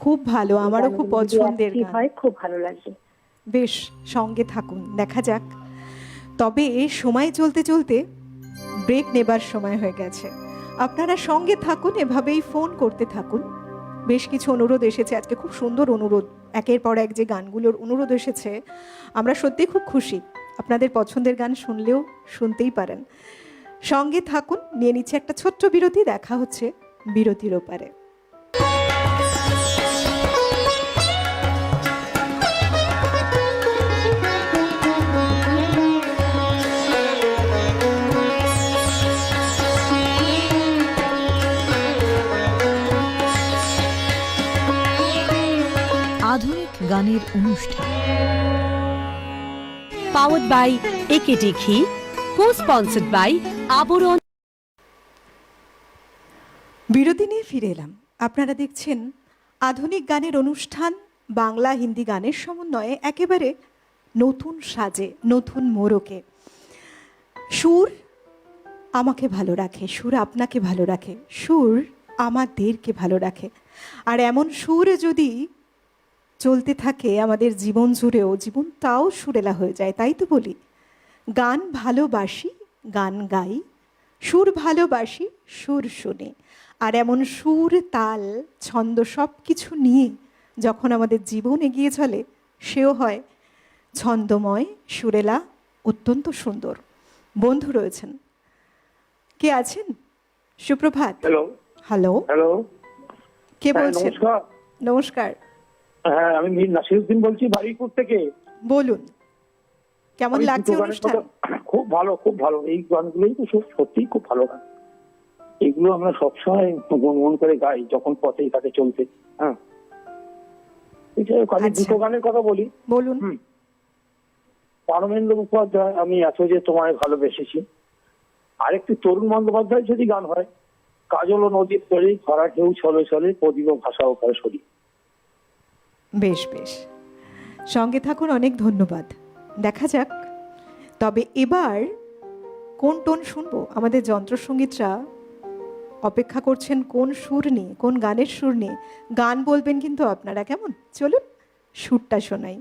খুব ভালো, আমারও খুব পছন্দের গান হয়, খুব ভালো লাগবে। বেশ, সঙ্গে থাকুন, দেখা যাক। তবে সময় চলতে চলতে ব্রেক নেবার সময় হয়ে গেছে। আপনারা সঙ্গে থাকুন, এভাবেই ফোন করতে থাকুন। বেশ কিছু অনুরোধ এসেছে আজকে, খুব সুন্দর অনুরোধ, একের পর এক যে গানগুলোর অনুরোধ এসেছে, আমরা সত্যিই খুব খুশি। আপনাদের পছন্দের গান শুনলেও শুনতেই পারেন। সঙ্গে থাকুন, নিয়ে নিচ্ছে একটা ছোট্ট বিরতি, দেখা হচ্ছে বিরতির ওপারে। আধুনিক গানের অনুষ্ঠান, পাওয়ার্ড বাই একেডি ঘি, কো-স্পন্সর্ড বাই আবরণ। বিরতি নিয়ে ফিরে এলাম। আপনারা দেখছেন আধুনিক গানের অনুষ্ঠান, বাংলা হিন্দি গানের সমন্বয়ে একেবারে নতুন সাজে, নতুন মোড়কে। সুর আমাকে ভালো রাখে, সুর আপনাকে ভালো রাখে, সুর আমাদেরকে ভালো রাখে। আর এমন সুর যদি চলতে থাকে আমাদের জীবন জুড়েও, জীবনটাও সুরেলা হয়ে যায়। তাই তো বলি, গান ভালোবাসি, গান গাই, সুর ভালোবাসি, সুর শুনি। আর এমন সুর, তাল, ছন্দ সব কিছু নিয়ে যখন আমাদের জীবন এগিয়ে চলে, সেও হয় ছন্দময়, সুরেলা, অত্যন্ত সুন্দর। বন্ধু রয়েছেন, কে আছেন? সুপ্রভাত। হ্যালো। হ্যালো, হ্যালো, কে বলছেন? নমস্কার। নমস্কার। হ্যাঁ, আমি মীর নাসিরউদ্দিন বলছি বারুইপুর থেকে। বলুন কেমন আমি লাগছে দুটো গানের অনুষ্ঠান? কথা খুব ভালো, খুব ভালো। এই গানগুলোই তো সত্যিই খুব ভালো গান। এগুলো আমরা সবসময় গুনগুন করে গাই যখন পথে ঘাটে চলতে। হ্যাঁ, আমি আচ্ছা। দুটো গানের কথা বলি। বলুন। পারমেন্দ্র মুখোপাধ্যায় আমি এত যে তোমায় ভালোবেসেছি, আরেকটি তরুণ বন্দ্যোপাধ্যায় যদি গান হয়, কাজল ও নদীর তরে ভরা ঢেউ ছলে ছলে প্রদীপ ভাষা ও সরি। বেশ বেশ, সঙ্গে থাকুন, অনেক ধন্যবাদ। দেখা যাক তবে এবার কোন টোন শুনবো। আমাদের যন্ত্রসঙ্গীতরা অপেক্ষা করছেন কোন সুর নিয়ে, কোন গানের সুর নিয়ে গান বলবেন কিন্তু আপনারা। কেমন, চলুন সুরটা শোনাই।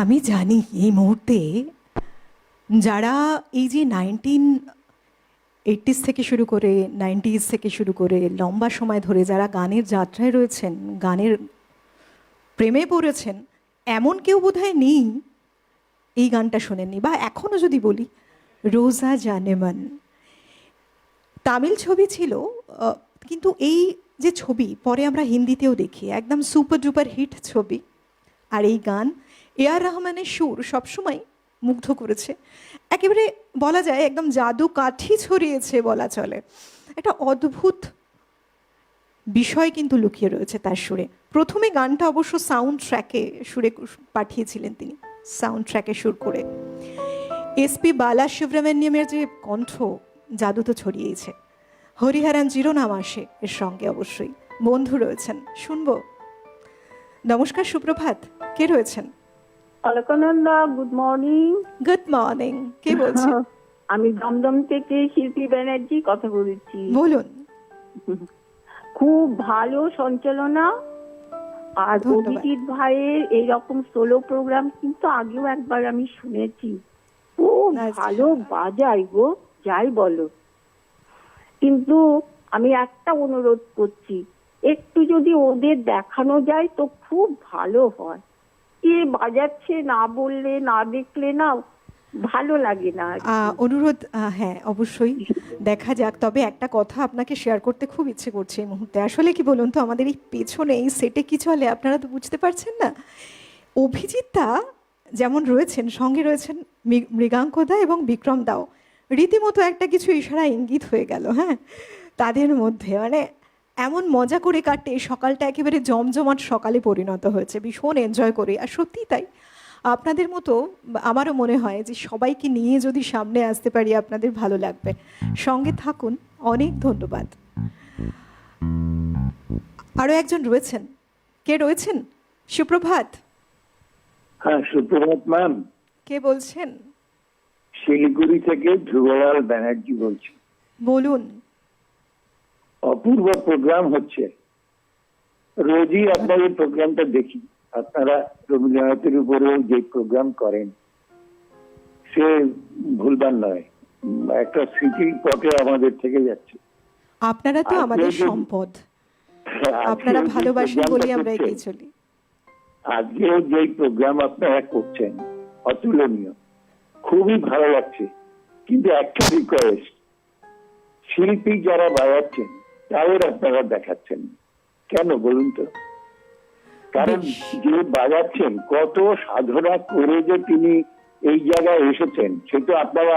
আমি জানি এই মুহূর্তে যারা এই যে 1980s থেকে শুরু করে 90s থেকে শুরু করে লম্বা সময় ধরে যারা গানের যাত্রায় রয়েছেন, গানের প্রেমে পড়েছেন, এমন কেউ বোধহয় নেই এই গানটা শোনেননি। বা এখনও যদি বলি, রোজা জানেমান তামিল ছবি ছিল, কিন্তু এই যে ছবি পরে আমরা হিন্দিতেও দেখি, একদম সুপার ডুপার হিট ছবি। আর এই গান এআর রহমানের সুর সবসময় মুগ্ধ করেছে, একেবারে বলা যায় একদম জাদু কাঠি ছড়িয়েছে বলা চলে। একটা অদ্ভুত বিষয় কিন্তু লুকিয়ে রয়েছে তার সুরে। প্রথমে গানটা অবশ্য সাউন্ড ট্র্যাকে সুরে পাঠিয়েছিলেন তিনি, সাউন্ড ট্র্যাকে সুর করে। এসপি বালা সুব্রমণ্যমের যে কণ্ঠ জাদু তো ছড়িয়েছে। হরিহরান চিরনাম আসে এর সঙ্গে, অবশ্যই বন্ধু রয়েছেন, শুনবো। নমস্কার, সুপ্রভাত, কে রয়েছেন? Alakananda, good morning. Good morning, কে বলছেন? আমি দমদম থেকে শিল্পী ব্যানার্জি কথা বলছি। বলুন। খুব ভালো সঞ্চালনা। আর ধন্যবাদ। অভিজিৎ ভাইয়ের এইরকম সোলো প্রোগ্রাম কিন্তু আগেও একবার আমি শুনেছি। খুব আচ্ছা। ভালো বাজায় গো, যাই বলো। কিন্তু আমি একটা অনুরোধ করছি, একটু যদি ওদের দেখানো যায় তো খুব ভালো হয়। কে বাজাচ্ছে না বললে, না দেখলে না ভালো লাগে না আর কি। অনুরোধ, হ্যাঁ অবশ্যই দেখা যাক। তবে একটা কথা আপনাকে শেয়ার করতে খুব ইচ্ছে করছে এই মুহূর্তে। আসলে কি বলুন তো, আমাদের এই পেছনে এই সেটে কি চলে আপনারা তো বুঝতে পারছেন না। অভিজিৎদা যেমন রয়েছেন, সঙ্গে রয়েছেন মৃগাঙ্কদা এবং বিক্রম দাও। রীতিমতো একটা কিছু ইশারা ইঙ্গিত হয়ে গেল, হ্যাঁ, তাদের মধ্যে। মানে এমন মজা করে কাটে সকালটা, একেবারে জমজমাট সকালে পরিণত হয়েছে, ভীষণ এনজয় করে। আর সত্যিই তাই, আপনাদের মতো আমারও মনে হয় যে সবাইকে নিয়ে যদি সামনে আসতে পারি আপনাদের ভালো লাগবে। সঙ্গে থাকুন, অনেক ধন্যবাদ। আরও একজন রয়েছেন, কে রয়েছেন? সুপ্রভাত। হ্যাঁ, সুপ্রভাত ম্যাম। কে বলছেন? শিলিগুড়ি থেকে ধ্রুবলাল ব্যানার্জি বলছি। বলুন। অপূর্ব প্রোগ্রাম হচ্ছে, রোজই আপনাদের প্রোগ্রামটা দেখি। আপনারা রবীন্দ্রনাথের উপরেও যে প্রোগ্রাম করেন সে ভুলবার নয়, একটা স্মৃতির পথে আমাদের থেকে যাচ্ছে। আপনারা তো আমাদের সম্পদ, আপনারা ভালোবাসেন বলে আমরা এগিয়ে চলি। আজকেও যে প্রোগ্রাম আপনারা করছেন অতুলনীয়, খুবই ভালো লাগছে। কিন্তু একটা রিকোয়েস্ট, শিল্পী যারা বাজাচ্ছেন তাদের আপনারা দেখাচ্ছেন কেন বলুন তো? কারণ যে বাজাচ্ছেন কত সাধনা করে যে তিনি এই জায়গায় এসেছেন, সে তো আপনারা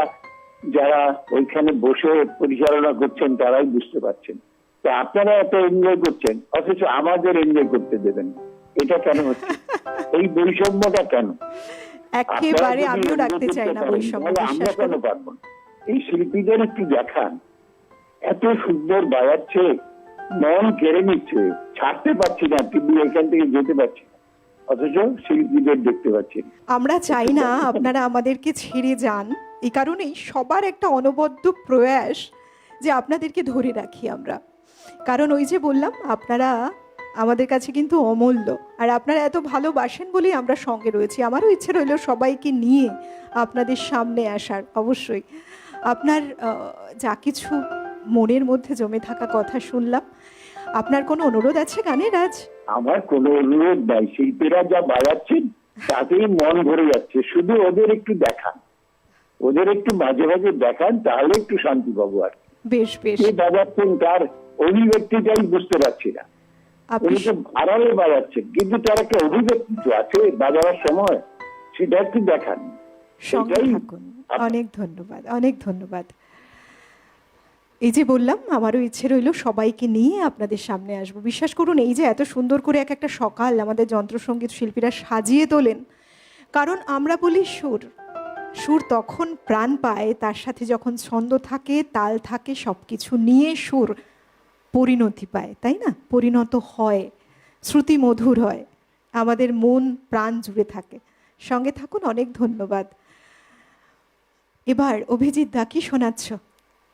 যারা ওইখানে বসে পরিচালনা করছেন তারাই বুঝতে পারছেন। তো আপনারা এত এনজয় করছেন, অথচ আমাদের এনজয় করতে দেবেন, এটা কেন হচ্ছে? এই বৈষম্যটা কেন? একেবারে আমিও রাখতে চাই না বৈষম্য, আমরা বিশ্বাস কেন করুন। পারবো না? এই শিল্পীদের একটু দেখান, এত সুন্দর বাজাচ্ছে, মন কেড়ে নিচ্ছে, ছাড়তে পারছি না, কিন্তু এখান থেকে যেতে পারছি না, অথচ শিল্পীদের দেখতে পাচ্ছি না। আমরা চাই না আপনারা আমাদেরকে ছেড়ে যান, এই কারণেই সবার একটা অনবদ্য প্রয়াস যে আপনাদেরকে ধরে রাখি আমরা। কারণ ওই যে বললাম, আপনারা আমাদের কাছে কিন্তু অমূল্য, আর আপনারা এত ভালোবাসেন বলেই আমরা সঙ্গে রয়েছি। আমারও ইচ্ছে রইল সবাইকে নিয়ে আপনাদের সামনে আসার। অবশ্যই আপনার যা কিছু মনের মধ্যে জমে থাকা কথা শুনলাম। আপনার কোনো অনুরোধ আছে গানের আজ? আমার কোনো অনুরোধ নাই, শিল্পীরা যা বাজাচ্ছেন তাতেই মন ভরে যাচ্ছে। শুধু ওদের একটু দেখান, ওদের একটু মাঝে মাঝে দেখান, তাহলে একটু শান্তি পাবো। আর বেশ বেশ, কে বাজাচ্ছেন তার অভিব্যক্তিটাই বুঝতে পারছি না। আপনি উনি তো আড়ালে বাজাচ্ছেন, কিন্তু তার একটা অভিব্যক্তি তো আছে বাজাবার সময়, সেটা একটু দেখান। সঙ্গে সেটাই থাকুন। অনেক ধন্যবাদ, অনেক ধন্যবাদ। এই যে বললাম, আমারও ইচ্ছে রইল সবাইকে নিয়ে আপনাদের সামনে আসবো। বিশ্বাস করুন, এই যে এত সুন্দর করে এক একটা সকাল আমাদের যন্ত্রসঙ্গীত শিল্পীরা সাজিয়ে তোলেন, কারণ আমরা বলি সুর, সুর তখন প্রাণ পায় তার সাথে যখন ছন্দ থাকে, তাল থাকে, সব কিছু নিয়ে সুর পরিণতি পায়, তাই না? পরিণত হয়, শ্রুতি মধুর হয়, আমাদের মন প্রাণ জুড়ে থাকে। সঙ্গে থাকুন, অনেক ধন্যবাদ। এবার অভিজিৎ দা কি শোনাচ্ছ?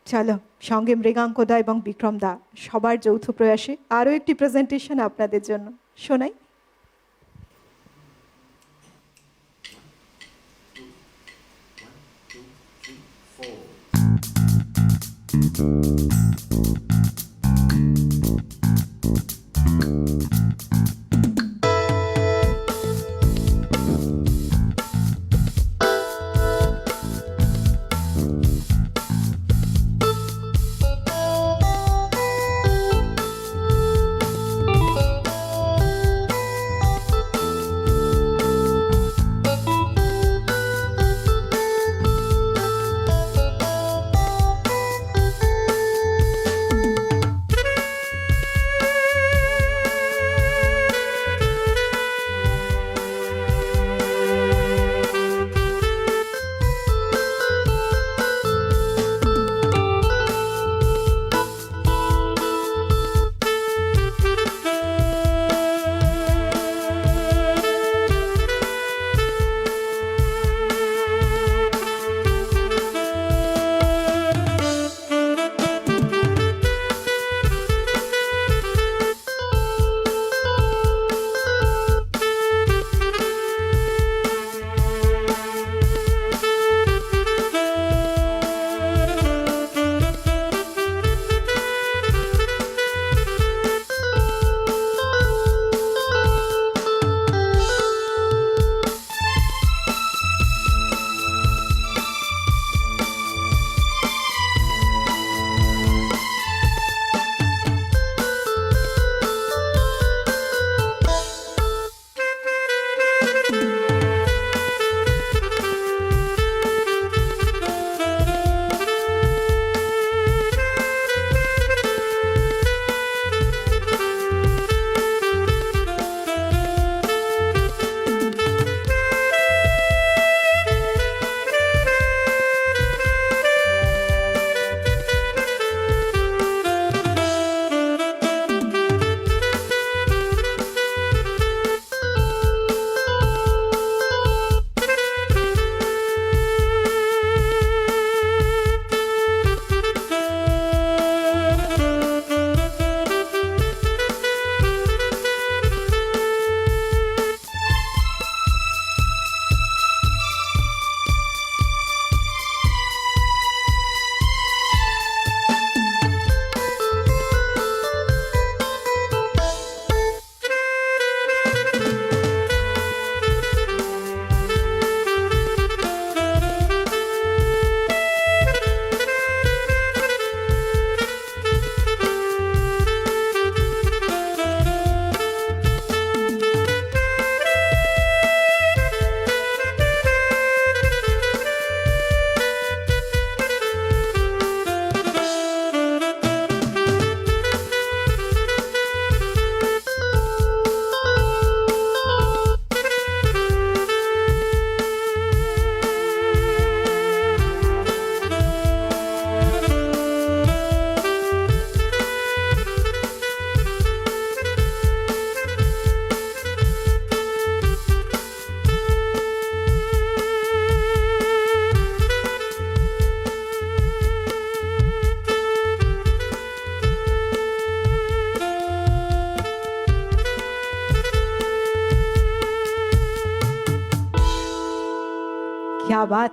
চলো, সঙ্গে মৃগাঙ্কদা এবং বিক্রম দা, সবার যৌথ প্রয়াসে আরও একটি প্রেজেন্টেশন আপনাদের জন্য শোনাই।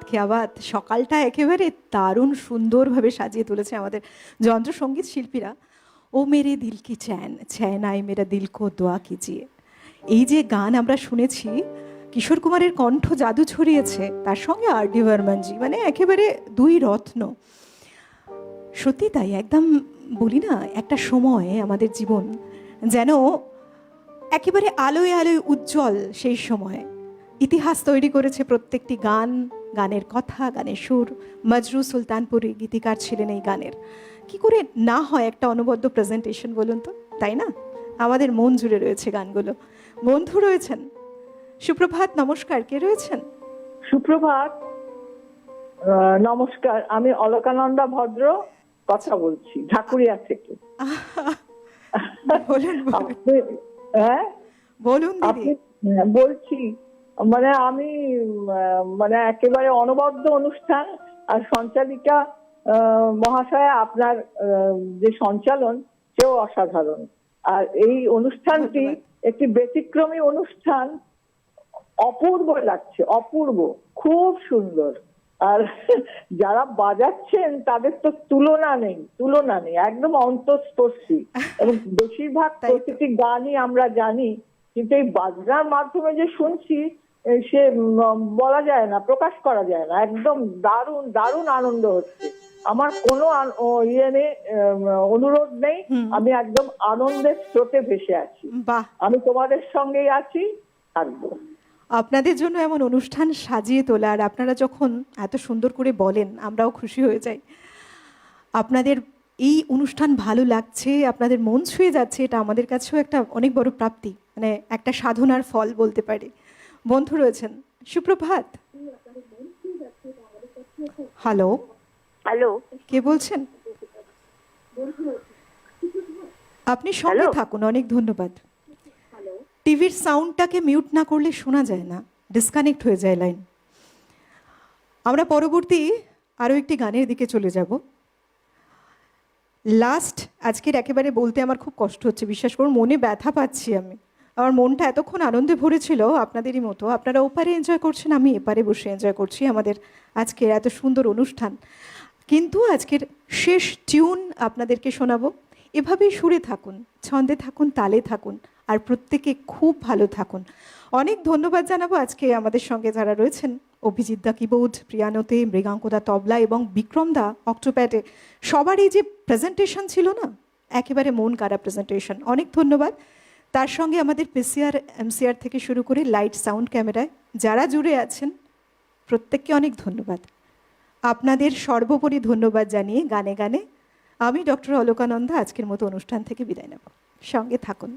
খেয়া বাত সকালটা একেবারে দারুণ সুন্দরভাবে সাজিয়ে তুলেছে আমাদের যন্ত্রসঙ্গীত শিল্পীরা। ও মেরে দিল কি চ্যান চ্যান আই মেরা দিল কো দোয়া কিজিয়ে, এই যে গান আমরা শুনেছি, কিশোর কুমারের কণ্ঠ জাদু ছড়িয়েছে, তার সঙ্গে আর ডি বর্মনজি, মানে একেবারে দুই রত্ন। সত্যি তাই, একদম বলি না, একটা সময় আমাদের জীবন যেন একেবারে আলোয় আলোয় উজ্জ্বল। সেই সময় ইতিহাস তৈরি করেছে প্রত্যেকটি গান, গানের কথা, গানের সুর। মজরু সুলতানপুরি গীতিকার ছিলেন এই গানের। কি করে না হয় একটা অনবদ্য প্রেজেন্টেশন বলুন তো, তাই না? আমাদের মন জুড়ে রয়েছে গানগুলো। বন্ধু রয়েছেন, সুপ্রভাত, নমস্কার, কে রয়েছেন? সুপ্রভাত, নমস্কার, আমি অলকানন্দা ভদ্র কথা বলছি ঢাকুরিয়া থেকে। বলুন হ্যাঁ বলুন দিদি। বলছি, মানে আমি মানে একেবারে অনবদ্য অনুষ্ঠান, আর সঞ্চালিকা মহাশয়া আপনার যে সঞ্চালন সেও অসাধারণ। আর এই অনুষ্ঠানটি একটি ব্যতিক্রমী অনুষ্ঠান, অপূর্ব লাগছে, অপূর্ব, খুব সুন্দর। আর যারা বাজাচ্ছেন তাদের তো তুলনা নেই, একদম অন্তঃস্পর্শী। এবং বেশিরভাগ তাই তো। প্রতিটি গানই আমরা জানি, কিন্তু এই বাজনার মাধ্যমে যে শুনছি সে বলা যায় না, প্রকাশ করা যায় না। একদম দারুণ দারুণ আনন্দ হচ্ছে। আমার কোনো অনুরোধ নেই, আমি একদম আনন্দের স্রোতে ভেসে আছি। বাহ, আমি তোমাদের সঙ্গেই আছি, থাকবো। আপনাদের জন্য এমন অনুষ্ঠান সাজিয়ে তোলা, আর আপনারা যখন এত সুন্দর করে বলেন আমরাও খুশি হয়ে যাই। আপনাদের এই অনুষ্ঠান ভালো লাগছে, আপনাদের মন ছুঁয়ে যাচ্ছে, এটা আমাদের কাছেও একটা অনেক বড় প্রাপ্তি, মানে একটা সাধনার ফল বলতে পারি। বন্ধু রয়েছেন, সুপ্রভাত। হ্যালো, হ্যালো, কে বলছেন? আপনি সঙ্গে থাকুন, অনেক ধন্যবাদ। টিভির সাউন্ডটাকে মিউট না করলে শোনা যায় না, ডিসকানেক্ট হয়ে যায় লাইন। আমরা পরবর্তী আরও একটি গানের দিকে চলে যাব। লাস্ট, আজকের একেবারে বলতে আমার খুব কষ্ট হচ্ছে, বিশ্বাস করুন, মনে ব্যথা পাচ্ছি আমি। আমার মনটা এতক্ষণ আনন্দে ভরেছিল আপনাদেরই মতো। আপনারা ওপারে এনজয় করছেন, আমি এপারে বসে এনজয় করছি আমাদের আজকের এত সুন্দর অনুষ্ঠান। কিন্তু আজকের শেষ টিউন আপনাদেরকে শোনাবো। এভাবেই সুরে থাকুন, ছন্দে থাকুন, তালে থাকুন, আর প্রত্যেকে খুব ভালো থাকুন। অনেক ধন্যবাদ জানাবো আজকে আমাদের সঙ্গে যারা রয়েছেন, অভিজিৎ দা কিবোর্ড, প্রিয়ানতে, মৃগাঙ্কদা তবলা এবং বিক্রম দা অক্টোপ্যাডে। সবার এই যে প্রেজেন্টেশন ছিল না, একেবারে মন কাড়া প্রেজেন্টেশন, অনেক ধন্যবাদ। তার সঙ্গে আমাদের পিসিআর, এমসিআর থেকে শুরু করে লাইট, সাউন্ড, ক্যামেরায় যারা জুড়ে আছেন প্রত্যেককে অনেক ধন্যবাদ। আপনাদের সর্বোপরি ধন্যবাদ জানিয়ে গানে গানে আমি ডক্টর অলকানন্দা আজকের মতো অনুষ্ঠান থেকে বিদায় নেব। সঙ্গে থাকুন।